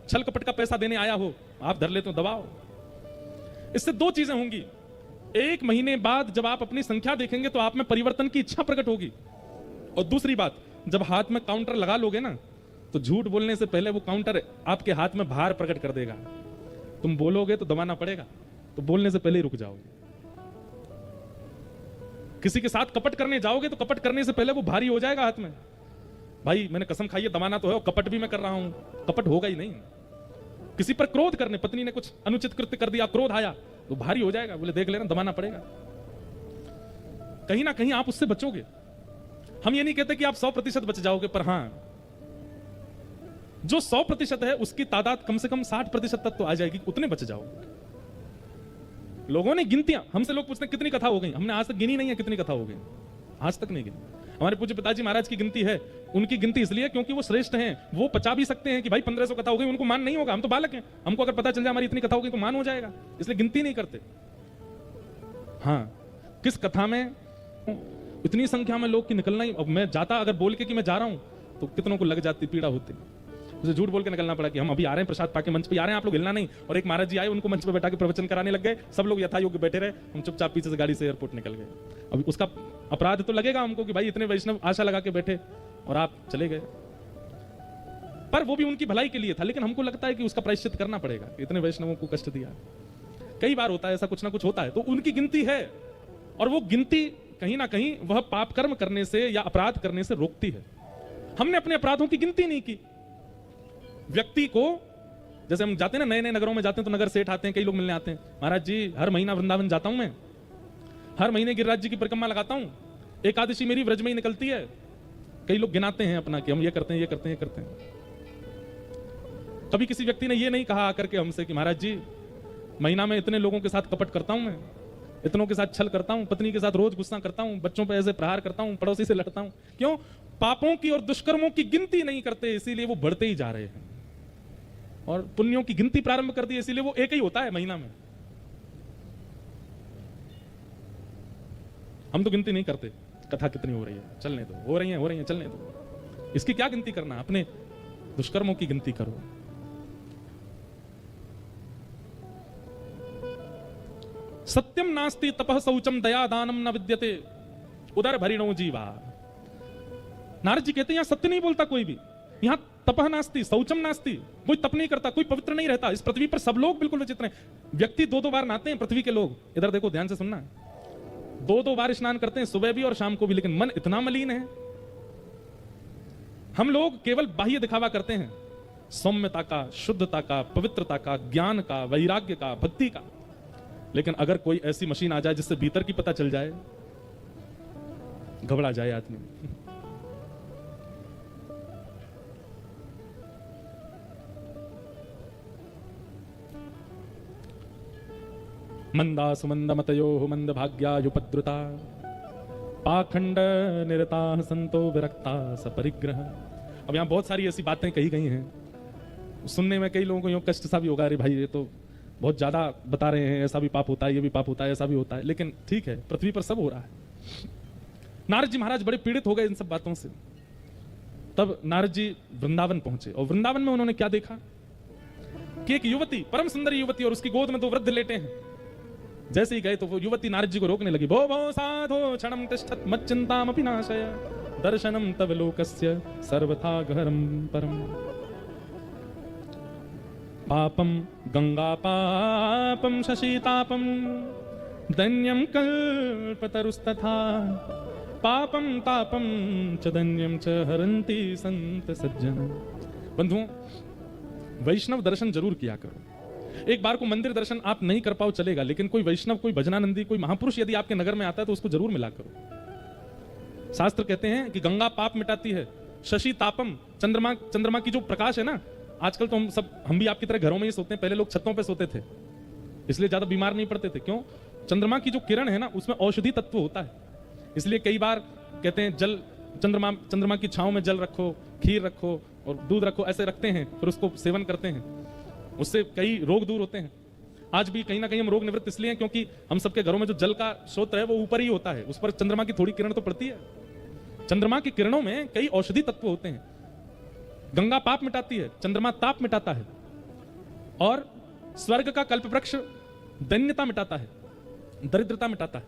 छल कपट का पैसा देने आया हो, आप धर लेते हो, दबाओ। इससे 2 चीजें होंगी। 1 महीने बाद जब आप अपनी संख्या देखेंगे तो आप में परिवर्तन की इच्छा प्रकट होगी। और दूसरी बात, जब हाथ में काउंटर लगा लोगे ना, तो झूठ बोलने से पहले वो काउंटर आपके हाथ में भार प्रकट कर देगा। तुम बोलोगे तो दबाना पड़ेगा, तो बोलने से पहले ही रुक जाओगे। किसी के साथ कपट करने जाओगे तो कपट करने से पहले वो भारी हो जाएगा हाथ में। भाई मैंने कसम खाई है, दबाना तो है, और कपट भी मैं कर रहा हूं, कपट होगा ही नहीं। किसी पर क्रोध करने, पत्नी ने कुछ अनुचित कृत्य कर दिया, क्रोध आया, तो भारी हो जाएगा। बोले देख लेना, दबाना पड़ेगा। कहीं ना कहीं आप उससे बचोगे। हम ये नहीं कहते कि आप 100% बच जाओगे, पर हां, जो 100% है उसकी तादाद कम से कम 60% तक तो आ जाएगी, उतने बच जाओगे। लोगों ने गिनतियां, हमसे लोग पूछते हैं कितनी कथा हो गई, हमने आज तक गिनी नहीं है कितनी कथा हो गई, आज तक नहीं गिनी। हमारे पूज्य पिताजी महाराज की गिनती है, उनकी गिनती इसलिए क्योंकि वो श्रेष्ठ हैं, वो पचा भी सकते हैं कि भाई 1500 कथा हो गई, उनको मान नहीं होगा, हम तो बालक हैं, हमको अगर पता चल जाए हमारी इतनी कथा हो गई तो मान हो जाएगा, इसलिए गिनती नहीं करते। हाँ, किस कथा में इतनी संख्या में लोग की निकलना ही, अब मैं जाता अगर बोल के कि मैं जा रहा हूं तो कितनों को लग जाती, पीड़ा होती। मुझे झूठ बोल के निकलना पड़ा कि हम अभी आ रहे हैं, प्रसाद पाके मंच पे आ रहे हैं, आप लोग हिलना नहीं। और एक महाराज जी आए, उनको मंच पे बैठा के प्रवचन कराने लग गए, सब लोग यथा योग्य बैठे रहे, हम चुपचाप पीछे से गाड़ी से एयरपोर्ट निकल गए। अभी उसका अपराध तो लगेगा हमको कि भाई इतने वैष्णव आशा लगा के बैठे और आप चले गए, पर वो भी उनकी भलाई के लिए था। लेकिन हमको लगता है कि उसका प्रायश्चित करना पड़ेगा, इतने वैष्णवों को कष्ट दिया। कई बार होता है ऐसा, कुछ ना कुछ होता है, तो उनकी गिनती है, और वो गिनती कहीं ना कहीं वह पाप कर्म करने से या अपराध करने से रोकती है। हमने अपने अपराधों की गिनती नहीं की। व्यक्ति को, जैसे हम जाते हैं ना, नए नए नगरों में जाते हैं तो नगर सेठ आते हैं, कई लोग मिलने आते हैं, महाराज जी हर महीना वृंदावन जाता हूं मैं, हर महीने गिरिराज जी की परिक्रमा लगाता हूं, एकादशी मेरी व्रज में ही निकलती है। कई लोग गिनाते हैं अपना कि हम ये करते हैं, ये करते हैं, ये करते हैं। कभी किसी व्यक्ति ने ये नहीं कहा आकर के हमसे कि महाराज जी महीना में इतने लोगों के साथ कपट करता हूं मैं, इतनों के साथ छल करता हूं, पत्नी के साथ रोज गुस्सा करता हूं, बच्चों पे ऐसे प्रहार करता हूं, पड़ोसी से लड़ता हूं। क्यों? पापों की और दुष्कर्मों की गिनती नहीं करते, इसीलिए वो बढ़ते ही जा रहे हैं। और पुण्यों की गिनती प्रारंभ कर दी, इसीलिए वो एक ही होता है महीना में। हम तो गिनती नहीं करते, कथा कितनी हो रही है, चलने दो, हो रही है, चलने दो। इसकी क्या गिनती करना, अपने दुष्कर्मों की गिनती करो। सत्यम नास्ति तपः शौचम दया दानम न विद्यते उदर भरिणो जीवा। नारद जी कहते हैं यहां सत्य नहीं बोलता कोई भी, यहां तपः नास्ति, शौचम नास्ति, कोई तप नहीं करता, कोई पवित्र नहीं रहता। इस पृथ्वी पर सब लोग बिल्कुल विचित्र हैं। व्यक्ति 2-2 बार नहाते हैं पृथ्वी के लोग, इधर देखो ध्यान से सुनना, 2-2 बार स्नान करते हैं, सुबह भी और शाम को भी, लेकिन मन इतना मलिन है। हम लोग केवल बाह्य दिखावा करते हैं, सौम्यता का, शुद्धता का, पवित्रता का, ज्ञान का, वैराग्य का, भक्ति का। लेकिन अगर कोई ऐसी मशीन आ जाए जिससे भीतर की पता चल जाए, घबरा जाए आदमी। मंदा सुमंद मतयो मंद भाग्यायुपद्रुता पाखंड निरता संतो विरक्ता सपरिग्रह। अब यहां बहुत सारी ऐसी बातें कही गई हैं, सुनने में कई लोगों को यूं कष्ट सा भी होगा, अरे भाई ये तो बहुत ज्यादा बता रहे हैं, ऐसा भी पाप होता है, ये भी पाप होता है, ऐसा भी होता है। लेकिन ठीक है, पृथ्वी पर सब हो रहा है। नारद जी महाराज बड़े पीड़ित हो गए इन सब बातों से। तब नारद जी वृंदावन पहुंचे, और वृंदावन में उन्होंने क्या देखा कि एक युवती, परम सुंदरी युवती, और उसकी गोद में 2 वृद्ध लेटे हैं। जैसे ही गए तो वो युवती नारद जी को रोकने लगी। भो भो साधो क्षणम तिष्ठत मच्चिंतामपि नाशय दर्शनम तव लोकस्य सर्वथा गहरम परम पापम गंगा पापम शशीतापम दन्यम कल्पतरुस्तथा पापम तापम च दन्यम च हरन्ति संत सज्जन। बंधुओं, वैष्णव दर्शन जरूर किया करो। एक बार को मंदिर दर्शन आप नहीं कर पाओ चलेगा, लेकिन कोई वैष्णव, कोई भजनानंदी, कोई महापुरुष यदि आपके नगर में आता है तो उसको जरूर मिला करो। शास्त्र कहते हैं कि गंगा पाप मिटाती है, शशि तापम, चंद्रमा की जो प्रकाश है ना, आजकल तो हम भी आपकी तरह घरों में ही सोते हैं, पहले लोग छतों पे सोते थे, इसलिए ज्यादा बीमार नहीं पड़ते थे। क्यों? चंद्रमा की जो किरण है ना, उसमें औषधि तत्व होता है। इसलिए कई बार कहते हैं जल चंद्रमा की छांव में जल रखो, खीर रखो और दूध रखो, ऐसे रखते हैं, फिर उसको सेवन करते हैं, उससे कई रोग दूर होते हैं। आज भी कहीं ना कहीं हम रोग निवृत्त इसलिए हैं क्योंकि हम सबके घरों में जो जल का स्रोत है वो ऊपर ही होता है, उस पर चंद्रमा की थोड़ी किरण तो पड़ती है। चंद्रमा की किरणों में कई औषधि तत्व होते हैं। गंगा पाप मिटाती है, चंद्रमा ताप मिटाता है, और स्वर्ग का कल्प वृक्ष दैन्यता मिटाता है, दरिद्रता मिटाता है।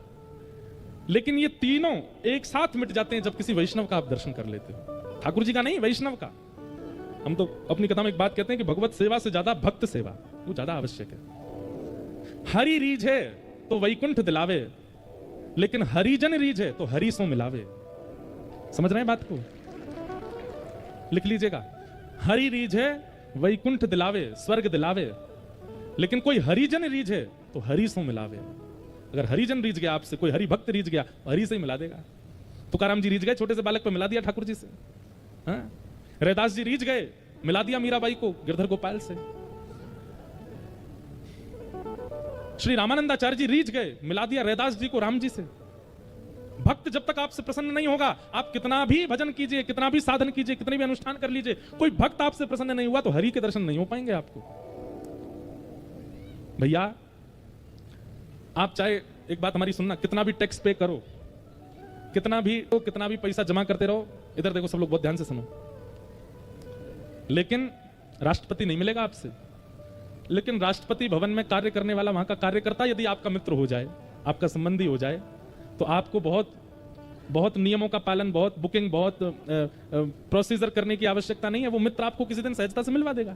लेकिन ये तीनों एक साथ मिट जाते हैं जब किसी वैष्णव का आप दर्शन कर लेते हो। ठाकुर जी का नहीं, वैष्णव का। हम तो अपनी कथा में एक बात कहते हैं कि भगवत सेवा से ज्यादा भक्त सेवा वो ज्यादा आवश्यक है। हरि रीझे तो वैकुंठ दिलावे, लेकिन हरिजन रीझे तो हरि सो मिलावे। समझ रहे हैं बात को? लिख लीजिएगा, हरि रीझे वैकुंठ दिलावे, स्वर्ग दिलावे, लेकिन कोई हरिजन रीझे तो हरि सो मिलावे। अगर हरिजन रीझ गया आपसे, कोई हरि भक्त रीझ गया, हरि से ही मिला देगा। तुकाराम जी रीझ गए, छोटे से बालक पे मिला दिया ठाकुर जी से। हाँ? रैदास जी रीझ गए, मिला दिया मीराबाई को गिरधर गोपाल से। श्री रामानंदाचार्य जी रीझ गए, मिला दिया रैदास जी को राम जी से। भक्त जब तक आपसे प्रसन्न नहीं होगा, आप कितना भी भजन कीजिए, कितना भी साधन कीजिए, कितने भी अनुष्ठान कर लीजिए, कोई भक्त आपसे प्रसन्न नहीं हुआ तो हरि के दर्शन नहीं हो पाएंगे आपको। भैया आप चाहे एक बात हमारी सुनना, कितना भी टैक्स पे करो, कितना भी पैसा जमा करते रहो, इधर देखो सब लोग बहुत ध्यान से सुनो, लेकिन राष्ट्रपति नहीं मिलेगा आपसे। लेकिन राष्ट्रपति भवन में कार्य करने वाला वहां का कार्यकर्ता यदि आपका मित्र हो जाए, आपका संबंधी हो जाए, तो आपको बहुत बहुत नियमों का पालन, बहुत बुकिंग, बहुत प्रोसीजर करने की आवश्यकता नहीं है। वो मित्र आपको किसी दिन सहजता से मिलवा देगा।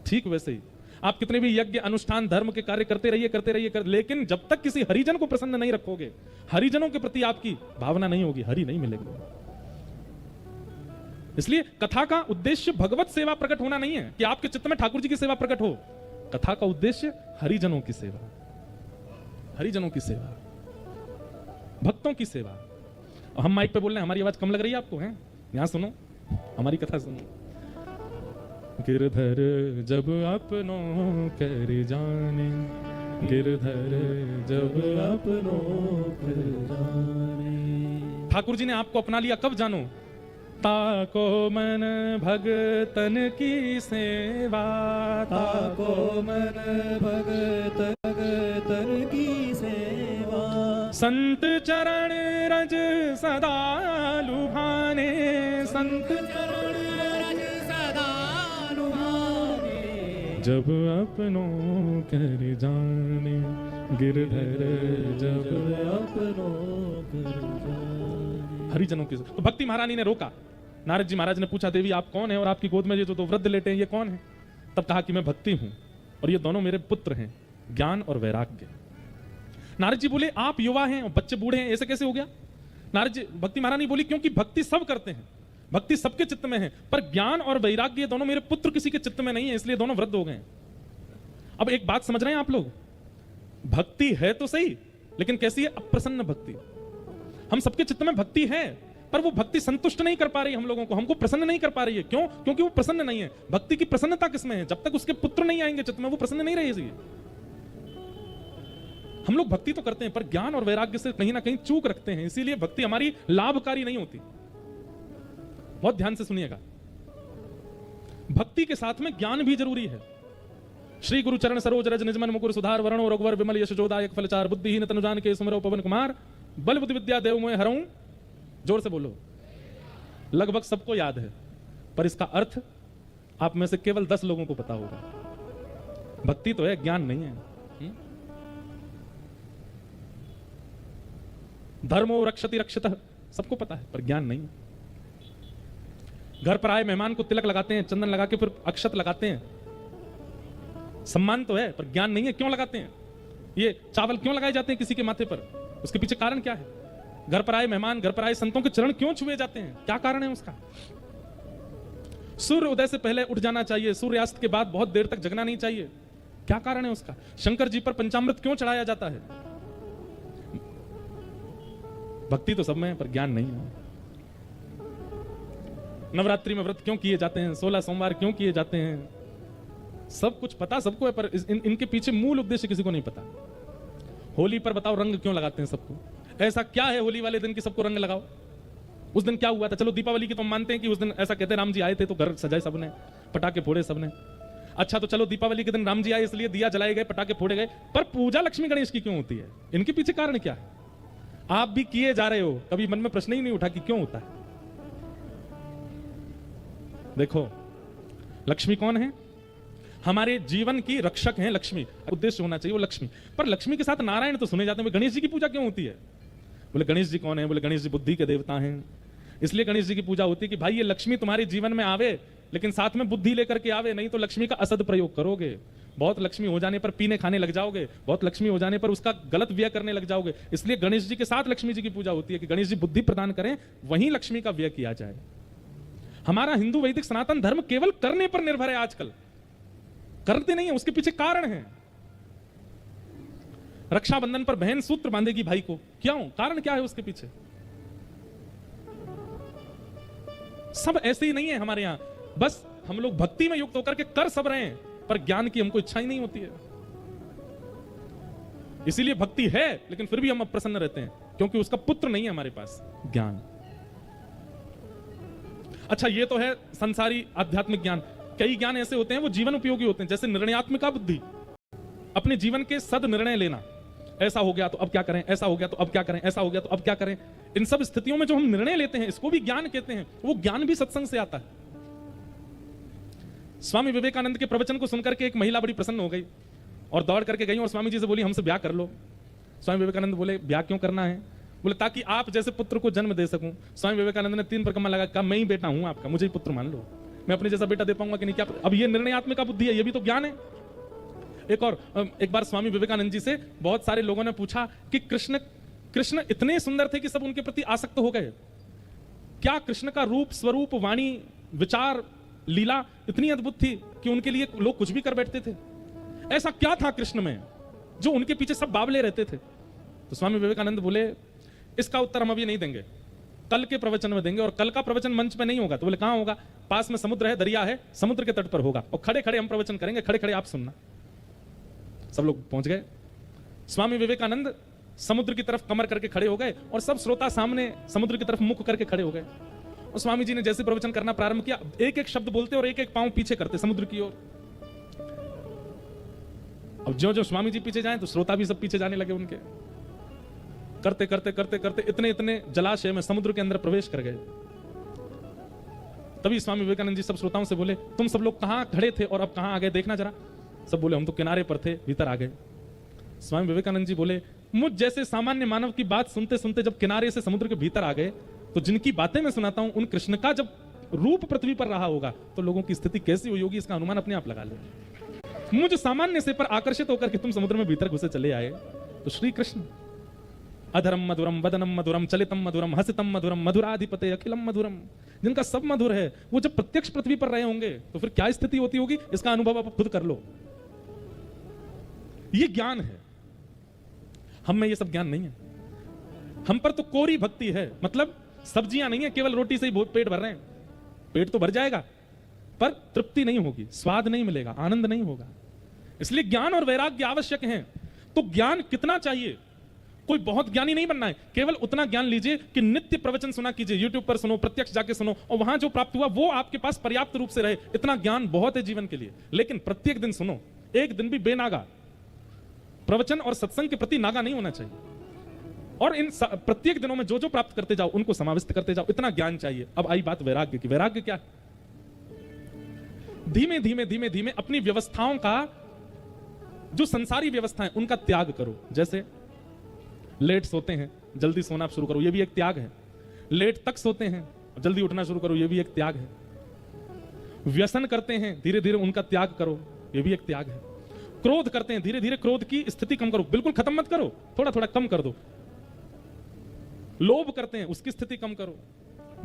ठीक वैसे ही आप कितने भी यज्ञ, अनुष्ठान, धर्म के कार्य करते रहिए, लेकिन जब तक किसी हरिजन को प्रसन्न नहीं रखोगे, हरिजनों के प्रति आपकी भावना नहीं होगी, हरि नहीं मिलेगी। इसलिए कथा का उद्देश्य भगवत सेवा प्रकट होना नहीं है कि आपके चित्त में ठाकुर जी की सेवा प्रकट हो। कथा का उद्देश्य हरिजनों की सेवा, हरिजनों की सेवा, भक्तों की सेवा। हम माइक पे बोल रहे हैं, हमारी आवाज कम लग रही है आपको? हैं? यहां सुनो, हमारी कथा सुनो। गिरधर जब अपनों कर जाने, गिरधर जब अपनों कर जाने। ठाकुर जी ने आपको अपना लिया कब जानो? ताको मन भगतन की सेवा, ताको मन भगतन की सेवा, संत चरण रज सदा लुभाने, संत चरण रज सदा लुभाने। जब अपनों कर जाने, गिरधर जब अपनों कर जाने। हरिजनों की। तो भक्ति महारानी ने रोका। नारद जी महाराज ने पूछा, देवी आप कौन है और आपकी गोद में ये जो दो वृद्ध लेटे हैं ये कौन है? तब कहा कि मैं भक्ति हूं और ये दोनों मेरे पुत्र हैं, ज्ञान और वैराग्य। नारद जी बोले आप युवा हैं और बच्चे बूढ़े हैं, ऐसे कैसे हो गया? नारद जी, भक्ति महारानी बोली क्योंकि भक्ति सब करते हैं, भक्ति सबके चित्त में है, पर ज्ञान और वैराग्य ये दोनों मेरे पुत्र किसी के चित्त में नहीं है, इसलिए दोनों वृद्ध हो गए। अब एक बात समझ रहे हैं आप लोग? भक्ति है तो सही, लेकिन कैसी है? अप्रसन्न भक्ति। हम सबके चित्त में भक्ति है, पर वो भक्ति संतुष्ट नहीं कर पा रही हम लोगों को, हमको प्रसन्न नहीं कर पा रही है। क्यों? क्योंकि वो प्रसन्न नहीं है। भक्ति की प्रसन्नता किसमें है? जब तक उसके पुत्र नहीं आएंगे चित्त में, वो प्रसन्न नहीं रहेगी। हम लोग भक्ति तो करते हैं, पर ज्ञान और वैराग्य से कहीं ना कहीं चूक रखते हैं, इसीलिए भक्ति हमारी लाभकारी नहीं होती। बहुत ध्यान से सुनिएगा, भक्ति के साथ में ज्ञान भी जरूरी है। श्री गुरु चरण सरोज रज निज मन मुकुर सुधार वरणो रघुवर विमल यश जोदायक फलचार बुद्धिहीन तनुजान के सुमरो पवन कुमार बल बुद्धि विद्या देव मोह हरऊं। जोर से बोलो। लगभग सबको याद है, पर इसका अर्थ आप में से केवल 10 लोगों को पता होगा। भक्ति तो है, ज्ञान नहीं है। धर्मो रक्षति रक्षितः सबको पता है, पर ज्ञान नहीं। घर पर आए मेहमान को तिलक लगाते हैं, चंदन लगा के फिर अक्षत लगाते हैं, सम्मान तो है, पर ज्ञान नहीं है। क्यों लगाते हैं? ये चावल क्यों लगाए जाते हैं किसी के माथे पर? उसके पीछे कारण क्या है? घर पर आए मेहमान, घर पर आए संतों के चरण क्यों छुए जाते हैं? क्या कारण है उसका? सूर्य उदय से पहले उठ जाना चाहिए, सूर्यास्त के बाद बहुत देर तक जगना नहीं चाहिए। क्या कारण है उसका? शंकर जी पर पंचामृत क्यों चढ़ाया जाता है? भक्ति तो सब में है, पर ज्ञान नहीं है। नवरात्रि में व्रत क्यों किए जाते हैं? 16 सोमवार क्यों किए जाते हैं? सब कुछ पता सबको है, पर इनके पीछे मूल उद्देश्य किसी को नहीं पता। होली पर बताओ रंग क्यों लगाते हैं सबको? ऐसा क्या है होली वाले दिन की सबको रंग लगाओ? उस दिन क्या हुआ था? चलो दीपावली की तो हम मानते हैं कि उस दिन ऐसा कहते हैं राम जी आए थे तो घर सजाए सबने, पटाखे फोड़े सबने। अच्छा तो चलो दीपावली के दिन राम जी आए इसलिए दिया जलाए गए, पटाखे फोड़े गए, पर पूजा लक्ष्मी गणेश की क्यों होती है? इनके पीछे कारण क्या है? आप भी किए जा रहे हो, कभी मन में प्रश्न ही नहीं उठा कि क्यों होता है? देखो लक्ष्मी कौन है? हमारे जीवन की रक्षक हैं लक्ष्मी, उद्देश्य होना चाहिए वो लक्ष्मी। पर लक्ष्मी के साथ नारायण तो सुने जाते हैं, गणेश जी की पूजा क्यों होती है? बोले गणेश जी कौन है? बोले गणेश जी बुद्धि के देवता हैं, इसलिए गणेश जी की पूजा होती है कि भाई ये लक्ष्मी तुम्हारे जीवन में आवे लेकिन साथ में बुद्धि लेकर के आवे, नहीं तो लक्ष्मी का असद प्रयोग करोगे, बहुत लक्ष्मी हो जाने पर पीने खाने लग जाओगे, बहुत लक्ष्मी हो जाने पर उसका गलत व्यय करने लग जाओगे। इसलिए गणेश जी के साथ लक्ष्मी जी की पूजा होती है कि गणेश जी बुद्धि प्रदान करें, वहीं लक्ष्मी का व्यय किया जाए। हमारा हिंदू वैदिक सनातन धर्म केवल करने पर निर्भर है, आजकल करते नहीं है, उसके पीछे कारण है। रक्षाबंधन पर बहन सूत्र बांधेगी भाई को, क्यों? कारण क्या है उसके पीछे? सब ऐसे ही नहीं है हमारे यहां, बस हम लोग भक्ति में युक्त होकर के कर सब रहे हैं, पर ज्ञान की हमको इच्छा ही नहीं होती है। इसीलिए भक्ति है लेकिन फिर भी हम अप्रसन्न रहते हैं, क्योंकि उसका पुत्र नहीं है हमारे पास, ज्ञान। अच्छा ये तो है संसारी आध्यात्मिक ज्ञान। कई ज्ञान ऐसे होते हैं वो जीवन उपयोगी होते हैं, जैसे निर्णयात्मिका बुद्धि, अपने जीवन के सद निर्णय लेना। ऐसा हो गया तो अब क्या करें, ऐसा हो गया तो अब क्या करें, ऐसा हो गया तो अब क्या करें। इन सब स्थितियों में जो हम निर्णय लेते हैं इसको भी ज्ञान कहते हैं। वो ज्ञान भी सत्संग से आता है। स्वामी विवेकानंद के प्रवचन को सुनकर के एक महिला बड़ी प्रसन्न हो गई और दौड़ करके गई और स्वामी जी से बोली हमसे ब्याह कर लो। स्वामी विवेकानंद बोले ब्याह क्यों करना है? बोले ताकि आप जैसे पुत्र को जन्म दे सकूं। स्वामी विवेकानंद ने 3 परिक्रमा लगा, कहा मैं ही बेटा हूं आपका, मुझे ही पुत्र मान लो, मैं अपने जैसा बेटा दे पाऊंगा कि नहीं? क्या अब ये निर्णयात्मिका बुद्धि है, ये भी तो ज्ञान है। एक बार स्वामी विवेकानंद जी से बहुत सारे लोगों ने पूछा कि कृष्ण इतने सुंदर थे कि सब उनके प्रति आसक्त हो गए। क्या कृष्ण का रूप, स्वरूप, वाणी, विचार, लीला इतनी अद्भुत थी कि उनके लिए लोग कुछ भी कर बैठते थे? ऐसा क्या था कृष्ण में जो उनके पीछे सब बावले रहते थे? तो स्वामी विवेकानंद बोले इसका उत्तर हम अभी नहीं देंगे, कल के प्रवचन में देंगे। और कल का प्रवचन मंच पे नहीं होगा। तो बोले कहां होगा? पास में समुद्र है, दरिया है, समुद्र के तट पर होगा और खड़े खड़े हम प्रवचन करेंगे, खड़े खड़े आप सुनना। सब लोग पहुंच गए। स्वामी विवेकानंद समुद्र की तरफ कमर करके खड़े हो गए और सब श्रोता सामने समुद्र की तरफ मुख करके खड़े हो गए। और स्वामी जी ने जैसे प्रवचन करना प्रारंभ किया, एक एक शब्द बोलते और एक एक पांव पीछे करते समुद्र की ओर। अब जो जो स्वामी जी पीछे जाए तो श्रोता भी सब पीछे जाने लगे उनके। करते करते करते करते इतने इतने जलाशय में, समुद्र के अंदर प्रवेश कर गए। तभी स्वामी विवेकानंद जी सब श्रोताओं से बोले तुम सब लोग कहां खड़े थे और अब कहां आ गए, देखना जरा। सब बोले हम तो किनारे पर थे, भीतर आ गए। स्वामी विवेकानंद जी बोले मुझ जैसे सामान्य मानव की बात सुनते सुनते जब किनारे से समुद्र के भीतर आ गए तो जिनकी बातें मैं सुनाता हूं उन कृष्ण का जब रूप पृथ्वी पर रहा होगा तो लोगों की स्थिति कैसी हुई होगी, इसका अनुमान अपने आप लगा ले। मुझ सामान्य से पर आकर्षित होकर के तुम समुद्र में भीतर घुसे चले आए तो श्री कृष्ण अधरम मधुरम वदनम मधुरम चलितम मधुरम हसितम मधुरम मधुराधिपते अखिलम मधुरम, जिनका सब मधुर है, वो जब प्रत्यक्ष पृथ्वी पर रहे होंगे तो फिर क्या स्थिति होती होगी, इसका अनुभव आप खुद कर लो। ये ज्ञान है। हम में ये सब ज्ञान नहीं है। हम पर तो कोरी भक्ति है, मतलब सब्जियां नहीं है, केवल रोटी से ही पेट भर रहे हैं। पेट तो भर जाएगा पर तृप्ति नहीं होगी, स्वाद नहीं मिलेगा, आनंद नहीं होगा। इसलिए ज्ञान और वैराग्य आवश्यक हैं। तो ज्ञान कितना चाहिए? कोई बहुत ज्ञानी नहीं बनना है, केवल उतना ज्ञान लीजिए कि नित्य प्रवचन सुना कीजिए, यूट्यूब पर सुनो, प्रत्यक्ष जाके सुनो और वहां जो प्राप्त हुआ वो आपके पास पर्याप्त रूप से रहे। इतना ज्ञान बहुत है जीवन के लिए। लेकिन प्रत्येक दिन सुनो, एक दिन भी बेनागा। प्रवचन और सत्संग के प्रति नागा नहीं होना चाहिए। और इन प्रत्येक दिनों में जो जो प्राप्त करते जाओ उनको समाविष्ट करते जाओ, इतना ज्ञान चाहिए। अब आई बात वैराग्य की। वैराग्य क्या? धीमे धीमे धीमे धीमे अपनी व्यवस्थाओं का, जो संसारी व्यवस्थाएं उनका त्याग करो। जैसे लेट सोते हैं, जल्दी सोना शुरू करो, यह भी एक त्याग है। लेट तक सोते हैं, जल्दी उठना शुरू करो, यह भी एक त्याग है। व्यसन करते हैं, धीरे धीरे उनका त्याग करो, यह भी एक त्याग है। क्रोध करते हैं, धीरे धीरे क्रोध की स्थिति कम करो, बिल्कुल खत्म मत करो, थोड़ा थोड़ा कम कर दो। लोभ करते हैं, उसकी स्थिति कम करो।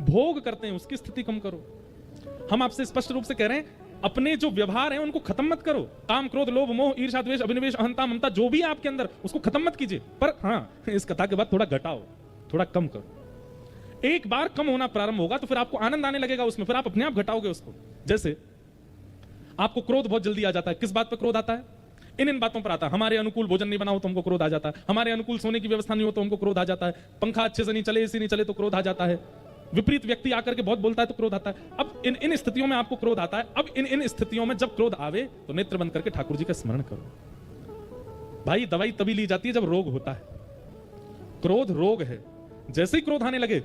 भोग करते हैं, उसकी स्थिति कम करो। हम आपसे स्पष्ट रूप से कह रहे हैं, अपने जो व्यवहार हैं उनको खत्म मत करो। काम, क्रोध, लोभ, मोह, ईर्ष्या, द्वेष, अभिनिवेश, अहंता, ममता जो भी है आपके अंदर, उसको खत्म मत कीजिए। पर हाँ, इस कथा के बाद थोड़ा घटाओ, थोड़ा कम करो। एक बार कम होना प्रारंभ होगा तो फिर आपको आनंद आने लगेगा उसमें, फिर आप अपने आप घटाओगे उसको। जैसे आपको क्रोध बहुत जल्दी आ जाता है। किस बात पर क्रोध आता है? इन बातों पर आता है। हमारे अनुकूल भोजन नहीं बना हो तो हमको क्रोध आ जाता है, हमारे अनुकूल सोने की व्यवस्था नहीं हो तो हमको क्रोध आ जाता है, पंखा अच्छे से नहीं चले, एसी नहीं चले तो क्रोध आ जाता है, विपरीत व्यक्ति आकर के बहुत बोलता है तो क्रोध आता है। अब इन स्थितियों में आपको क्रोध आता है। अब इन स्थितियों में जब क्रोध आवे तो नेत्र बंद करके ठाकुर जी का स्मरण करो। भाई दवाई तभी ली जाती है जब रोग होता है। क्रोध रोग है। जैसे ही क्रोध आने लगे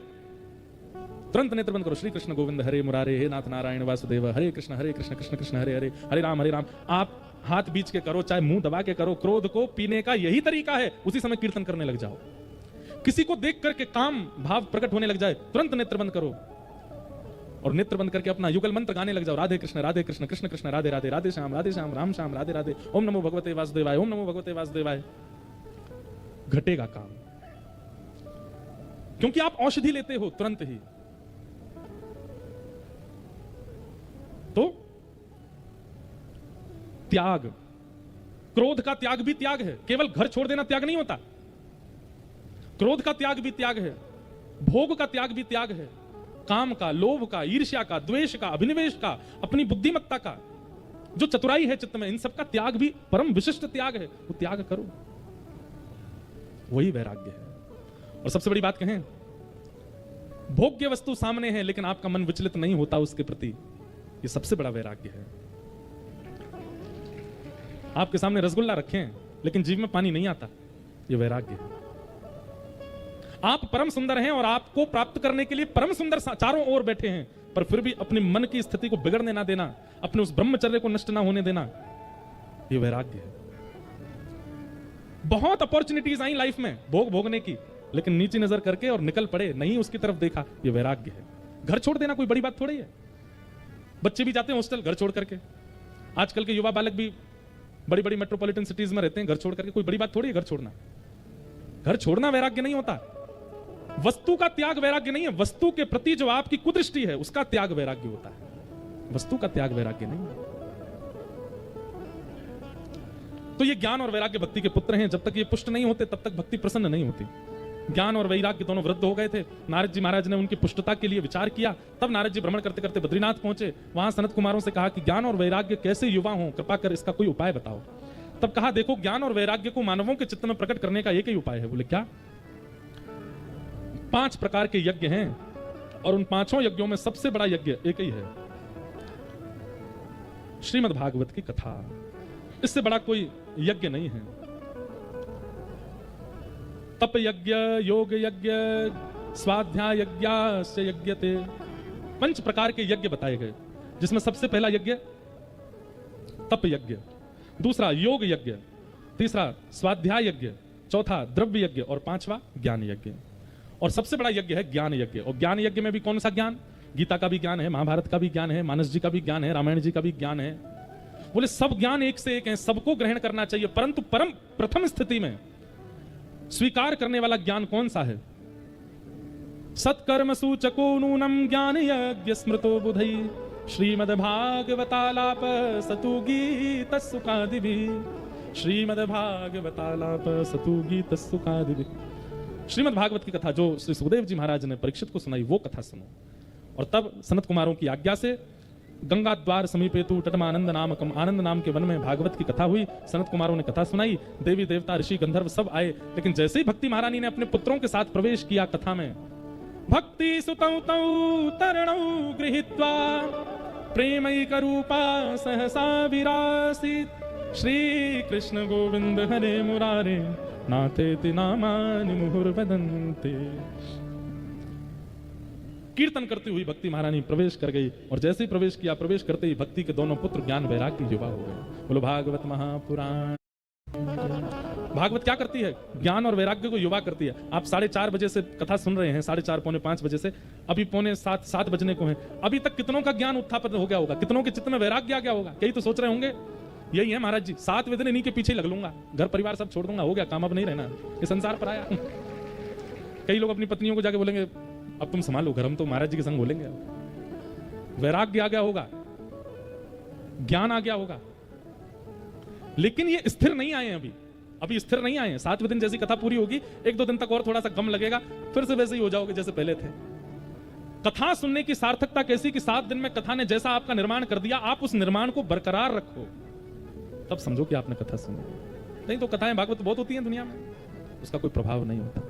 तुरंत नेत्र बंद करो। श्री कृष्ण गोविंद हरे मुरारे, हे नाथ नारायण वासुदेव, हरे कृष्ण कृष्ण कृष्ण हरे हरे, हरे राम हरे राम। आप हाथ बीच के करो, चाहे मुंह दबा के करो। क्रोध को पीने का यही तरीका है। उसी समय कीर्तन करने लग जाओ। किसी को देख करके काम भाव प्रकट होने लग जाए, तुरंत नेत्र बंद करो और नेत्र बंद करके अपना युगल मंत्र गाने लग जाओ। राधे कृष्ण कृष्ण कृष्ण राधे राधे, राधे श्याम राम श्याम राधे राधे, ओम नमो भगवते वासुदेवाय, ओम नमो भगवते वासुदेवाय। घटेगा काम, क्योंकि आप औषधि लेते हो तुरंत ही। तो त्याग, क्रोध का त्याग भी त्याग है। केवल घर छोड़ देना त्याग नहीं होता। क्रोध का त्याग भी त्याग है, भोग का त्याग भी त्याग है, काम का, लोभ का, ईर्ष्या का, द्वेष का, अभिनिवेश का, अपनी बुद्धिमत्ता का, जो चतुराई है चित्त में, इन सब का त्याग भी परम विशिष्ट त्याग है। वो त्याग करो, वही वैराग्य है। और सबसे बड़ी बात कहें, भोग्य वस्तु सामने है लेकिन आपका मन विचलित नहीं होता उसके प्रति, ये सबसे बड़ा वैराग्य है। आपके सामने रसगुल्ला रखे हैं लेकिन जीभ में पानी नहीं आता, ये वैराग्य है। आप परम सुंदर हैं और आपको प्राप्त करने के लिए परम सुंदर चारों ओर बैठे हैं, पर फिर भी अपने मन की स्थिति को बिगड़ने ना देना, अपने उस ब्रह्मचर्य को नष्ट ना होने देना, ये वैराग्य है। बहुत अपॉर्चुनिटीज आई लाइफ में भोगने की, लेकिन नीची नजर करके और निकल पड़े, नहीं उसकी तरफ देखा, ये वैराग्य है। घर छोड़ देना कोई बड़ी बात थोड़ी है। बच्चे भी जाते हैं हॉस्टल घर छोड़ करके। आजकल के युवा बालक भी बड़ी बड़ी मेट्रोपॉलिटन सिटीज में रहते हैं घर छोड़ करके, कोई बड़ी बात थोड़ी है घर छोड़ना। घर छोड़ना वैराग्य नहीं होता। वस्तु का त्याग वैराग्य नहीं है, वस्तु के प्रति जो आपकी कुदृष्टि है उसका त्याग वैराग्य होता है, वस्तु का त्याग वैराग्य नहीं है। तो ये ज्ञान और वैराग्य भक्ति के पुत्र हैं। जब तक ये पुष्ट नहीं होते तब तक भक्ति प्रसन्न नहीं होती। ज्ञान और वैराग्य दोनों वृद्ध हो गए थे। नारद जी महाराज ने उनकी पुष्टता के लिए विचार किया। तब नारद जी भ्रमण करते करते बद्रीनाथ पहुंचे। वहां सनत कुमारों से कहा कि ज्ञान और वैराग्य कैसे युवा हों, कृपा कर इसका कोई उपाय बताओ। तब कहा, देखो ज्ञान और वैराग्य को मानवों के चित्त में प्रकट करने का एक ही उपाय है। बोले क्या? 5 प्रकार के यज्ञ हैं और उन 5 यज्ञों में सबसे बड़ा यज्ञ एक ही है, श्रीमद् भागवत की कथा। इससे बड़ा कोई यज्ञ नहीं है। तप यज्ञ, योग यज्ञ, स्वाध्याय यज्ञ यज्ञते, 5 प्रकार के यज्ञ बताए गए, जिसमें सबसे पहला यज्ञ तप यज्ञ, दूसरा योग यज्ञ, तीसरा स्वाध्याय यज्ञ, चौथा द्रव्य यज्ञ और 5वां ज्ञान यज्ञ। और सबसे बड़ा यज्ञ है ज्ञान यज्ञ। और ज्ञान यज्ञ में भी कौन सा ज्ञान? गीता का भी ज्ञान है, महाभारत का भी ज्ञान है, मानस जी का भी ज्ञान है, रामायण जी का भी ज्ञान है। बोले सब ज्ञान एक से एक हैं, सबको ग्रहण करना चाहिए, परंतु परम प्रथम स्थिति में स्वीकार करने वाला ज्ञान कौन सा है? सत्कर्म सूचको नूनम ज्ञान यज्ञ स्मृतो बुधई, श्रीमद् भागवतालाप सतु गीत सुखादिभि, श्रीमद् भागवतालाप सतु गीत सुखादिभि। श्रीमद् भागवत की कथा जो श्री सुखदेव जी महाराज ने परीक्षित को सुनाई, वो कथा सुनो। और तब सनत कुमारों की आज्ञा से गंगा द्वार समीपेतु तटमानंद नामकम, आनंद नाम के वन में भागवत की कथा हुई। सनत कुमारों ने कथा सुनाई। देवी देवता ऋषि गंधर्व सब आए। लेकिन जैसे ही भक्ति महारानी ने अपने पुत्रों के साथ प्रवेश किया कथा में, भक्ति सुतौ तौ तरणौ गृहीत्वा प्रेमैक रूपा सहसा विरासीत्, श्री कृष्ण गोविंद हरे मुरारे नाथेति नामानि मुहुर्वदन्ते। कीर्तन करती हुई भक्ति महारानी प्रवेश कर गई। और जैसे ही प्रवेश किया, प्रवेश करते ही भक्ति के दोनों पुत्र ज्ञान वैराग्य युवा हो गए। बोलो भागवत महापुराण। भागवत क्या करती है? ज्ञान और वैराग्य को युवा करती है। आप 4:30 बजे से कथा सुन रहे हैं, 4:30 पौने 5 बजे से, अभी पौने 7 बजने को है। अभी तक कितनों का ज्ञान उत्थापित हो गया होगा? कितनों के चित्त में वैराग्य आ गया होगा? कई तो सोच रहे होंगे यही है महाराज जी, 7 बजे इन्हीं के पीछे लग लूंगा, घर परिवार सब छोड़ दूंगा, हो गया काम, अब नहीं रहना, ये संसार पर आया। कई लोग अपनी पत्नियों को जाके बोलेंगे अब तुम संभालो घर, हम तो महाराज जी के संग बोलेंगे। वैराग्य आ गया होगा, ज्ञान आ गया होगा, लेकिन ये स्थिर नहीं आए हैं। अभी स्थिर नहीं आए हैं। 7वें दिन जैसी कथा पूरी होगी, 1-2 दिन तक और थोड़ा सा गम लगेगा, फिर से वैसे ही हो जाओगे जैसे पहले थे। कथा सुनने की सार्थकता कैसी कि 7 दिन में कथा ने जैसा आपका निर्माण कर दिया, आप उस निर्माण को बरकरार रखो, तब समझो कि आपने कथा सुनी। नहीं तो कथाएं भागवत बहुत होती हैं दुनिया में, उसका कोई प्रभाव नहीं होता।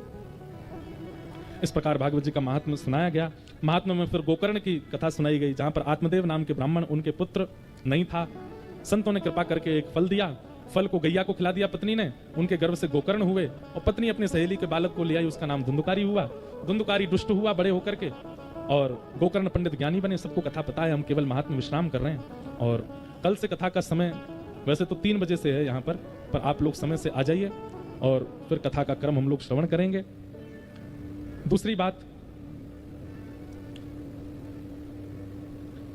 इस प्रकार भागवत जी का महात्म्य सुनाया गया। महात्मा में फिर गोकर्ण की कथा सुनाई गई, जहां पर आत्मदेव नाम के ब्राह्मण, उनके पुत्र नहीं था। संतों ने कृपा करके एक फल दिया, फल को गैया को खिला दिया पत्नी ने, उनके गर्भ से गोकर्ण हुए और पत्नी अपनी सहेली के बालक को ले आई, उसका नाम धुंधुकारी हुआ। धुंधुकारी दुष्ट हुआ बड़े होकर के और गोकर्ण पंडित ज्ञानी बने। सबको कथा पता है, हम केवल महात्मा विश्राम कर रहे हैं। और कल से कथा का समय वैसे तो 3 बजे से है यहाँ पर आप लोग समय से आ जाइए और फिर कथा का क्रम हम लोग श्रवण करेंगे। दूसरी बात,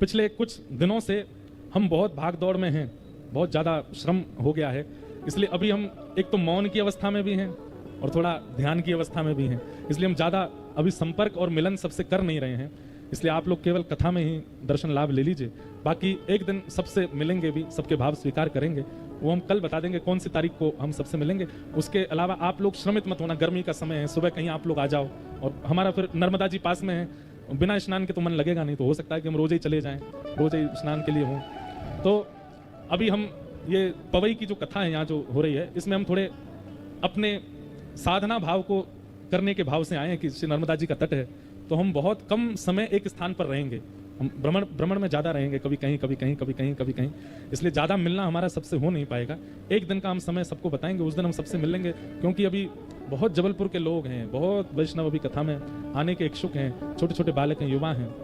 पिछले कुछ दिनों से हम बहुत भाग दौड़ में हैं, बहुत ज़्यादा श्रम हो गया है, इसलिए अभी हम एक तो मौन की अवस्था में भी हैं और थोड़ा ध्यान की अवस्था में भी हैं, इसलिए हम ज़्यादा अभी संपर्क और मिलन सबसे कर नहीं रहे हैं। इसलिए आप लोग केवल कथा में ही दर्शन लाभ ले लीजिए। बाकी एक दिन सबसे मिलेंगे भी, सबके भाव स्वीकार करेंगे, वो हम कल बता देंगे कौन सी तारीख को हम सबसे मिलेंगे। उसके अलावा आप लोग श्रमित मत होना, गर्मी का समय है, सुबह कहीं आप लोग आ जाओ। और हमारा फिर नर्मदा जी पास में है, बिना स्नान के तो मन लगेगा नहीं, तो हो सकता है कि हम रोज ही चले जाएं, रोज ही स्नान के लिए हों। तो अभी हम ये पवई की जो कथा है यहाँ जो हो रही है, इसमें हम थोड़े अपने साधना भाव को करने के भाव से आए हैं कि श्री नर्मदा जी का तट है, तो हम बहुत कम समय एक स्थान पर रहेंगे, हम भ्रमण में ज़्यादा रहेंगे, कभी कहीं कभी कहीं कभी कहीं कभी कहीं, इसलिए ज़्यादा मिलना हमारा सबसे हो नहीं पाएगा। एक दिन का हम समय सबको बताएंगे, उस दिन हम सबसे मिल लेंगे, क्योंकि अभी बहुत जबलपुर के लोग हैं, बहुत वैष्णव अभी कथा में आने के इच्छुक हैं, छोटे छोटे बालक हैं, युवा हैं।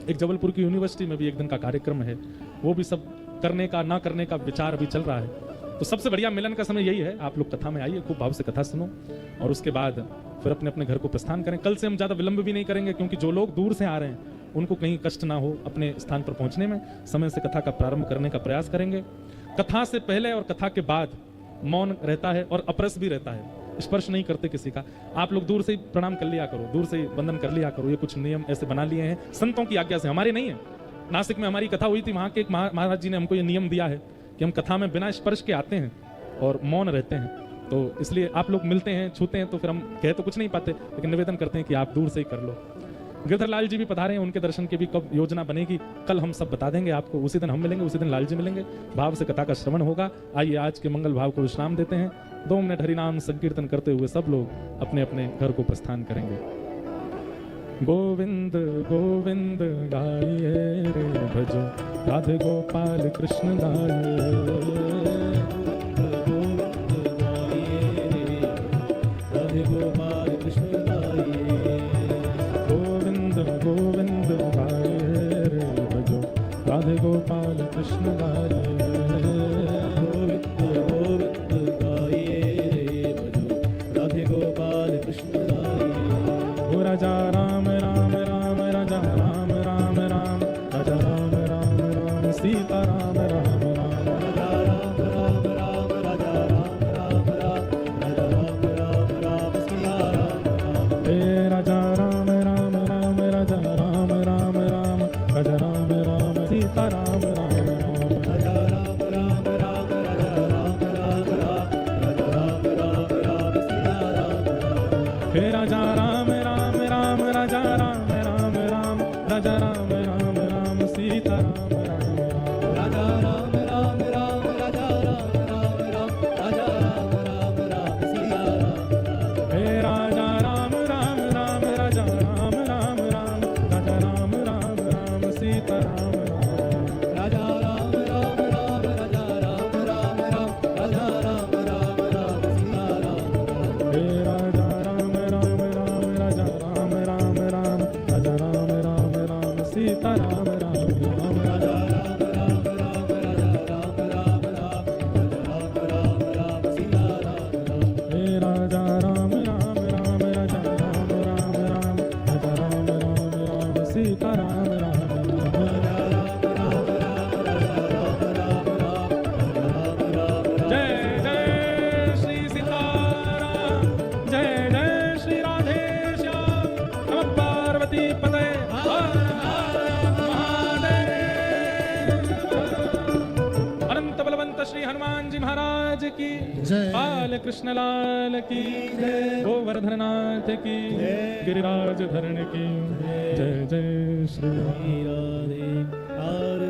एक जबलपुर की यूनिवर्सिटी में भी एक दिन का कार्यक्रम है, वो भी सब करने का ना करने का विचार अभी चल रहा है। तो सबसे बढ़िया मिलन का समय यही है, आप लोग कथा में आइए, खूब भाव से कथा सुनो और उसके बाद फिर अपने अपने घर को प्रस्थान करें। कल से हम ज़्यादा विलंब भी नहीं करेंगे, क्योंकि जो लोग दूर से आ रहे हैं उनको कहीं कष्ट ना हो अपने स्थान पर पहुंचने में। समय से कथा का प्रारंभ करने का प्रयास करेंगे। कथा से पहले और कथा के बाद मौन रहता है और अपरस भी रहता है, स्पर्श नहीं करते किसी का। आप लोग दूर से ही प्रणाम कर लिया करो, दूर से ही वंदन कर लिया करो। ये कुछ नियम ऐसे बना लिए हैं संतों की आज्ञा से, हमारे नहीं है। नासिक में हमारी कथा हुई थी, वहाँ के एक महाराज जी ने हमको ये नियम दिया है कि हम कथा में बिना स्पर्श के आते हैं और मौन रहते हैं। तो इसलिए आप लोग मिलते हैं, छूते हैं, तो फिर हम कह तो कुछ नहीं पाते, लेकिन निवेदन करते हैं कि आप दूर से ही कर लो। गिरधर लाल जी भी पधारे हैं, उनके दर्शन की भी कब योजना बनेगी कल हम सब बता देंगे आपको। उसी दिन हम मिलेंगे, उसी दिन लाल जी मिलेंगे, भाव से कथा का श्रवण होगा। आइए आज के मंगल भाव को विश्राम देते हैं। 2 मिनट हरिनाम संकीर्तन करते हुए सब लोग अपने अपने घर को प्रस्थान करेंगे। गोविंद गोविंद गाइए रे भजो, राधे गोपाल कृष्ण गाइए। गोपाल कृष्ण गाइए, गोविंद गोविंद गाइए रे भजो, राधे गोपाल कृष्ण गाइए। गोविंद गोविंद गाइए रे भजो, राधे गोपाल कृष्ण गाइए। ओ राजा राम राम राम, राजा राम राम राम, राजा राम राम राम, सीता राम राम राम, राजा राम राम राम, राजा राम राम राम, राजा राम राम राम, सीता राम राम। हे राजा राम राम राम, राजा राम राम राम, राजा राम राम, सीता राम राम राम, राजा राम राम राम, राजा राम राम राम, राजा राम राम राम, सीता राम राम। हे राजा राम राम राम, राजा राम राम राम, राजा राम राम राम, सीता राम राम राम, राजा राम राम राम, राजा राम राम राम, राजा राम राम राम, सीता राम राम। हे राजा राम राम राम, राजा राम राम राम, राजा राम राम राम, सीता राम राम, राजा राम राम राम, राजा राम राम राम, राजा राम राम राम, सीता राम राम। हे राजा राम राम राम, राजा राम राम राम, राजा राम राम राम, सीता राम राम राम, राजा राम राम राम, राजा राम राम राम, राजा राम राम राम, सीता राम राम। हे राजा राम राम राम, राजा राम राम राम, राजा राम राम राम, सीता राम राम राम, राजा राम राम राम, राजा राम राम राम, राजा राम राम राम। जय जय श्री सीताराम, जय जय श्री राधे श्याम, नमः पार्वती पते हर हर महादेव। अनंत बलवंत श्री हनुमान जी महाराज की जय। बाल कृष्ण लाल की जय। गोवर्धन नाथ की गिरिराज धरण की जय जय श्री राम। राधे राधे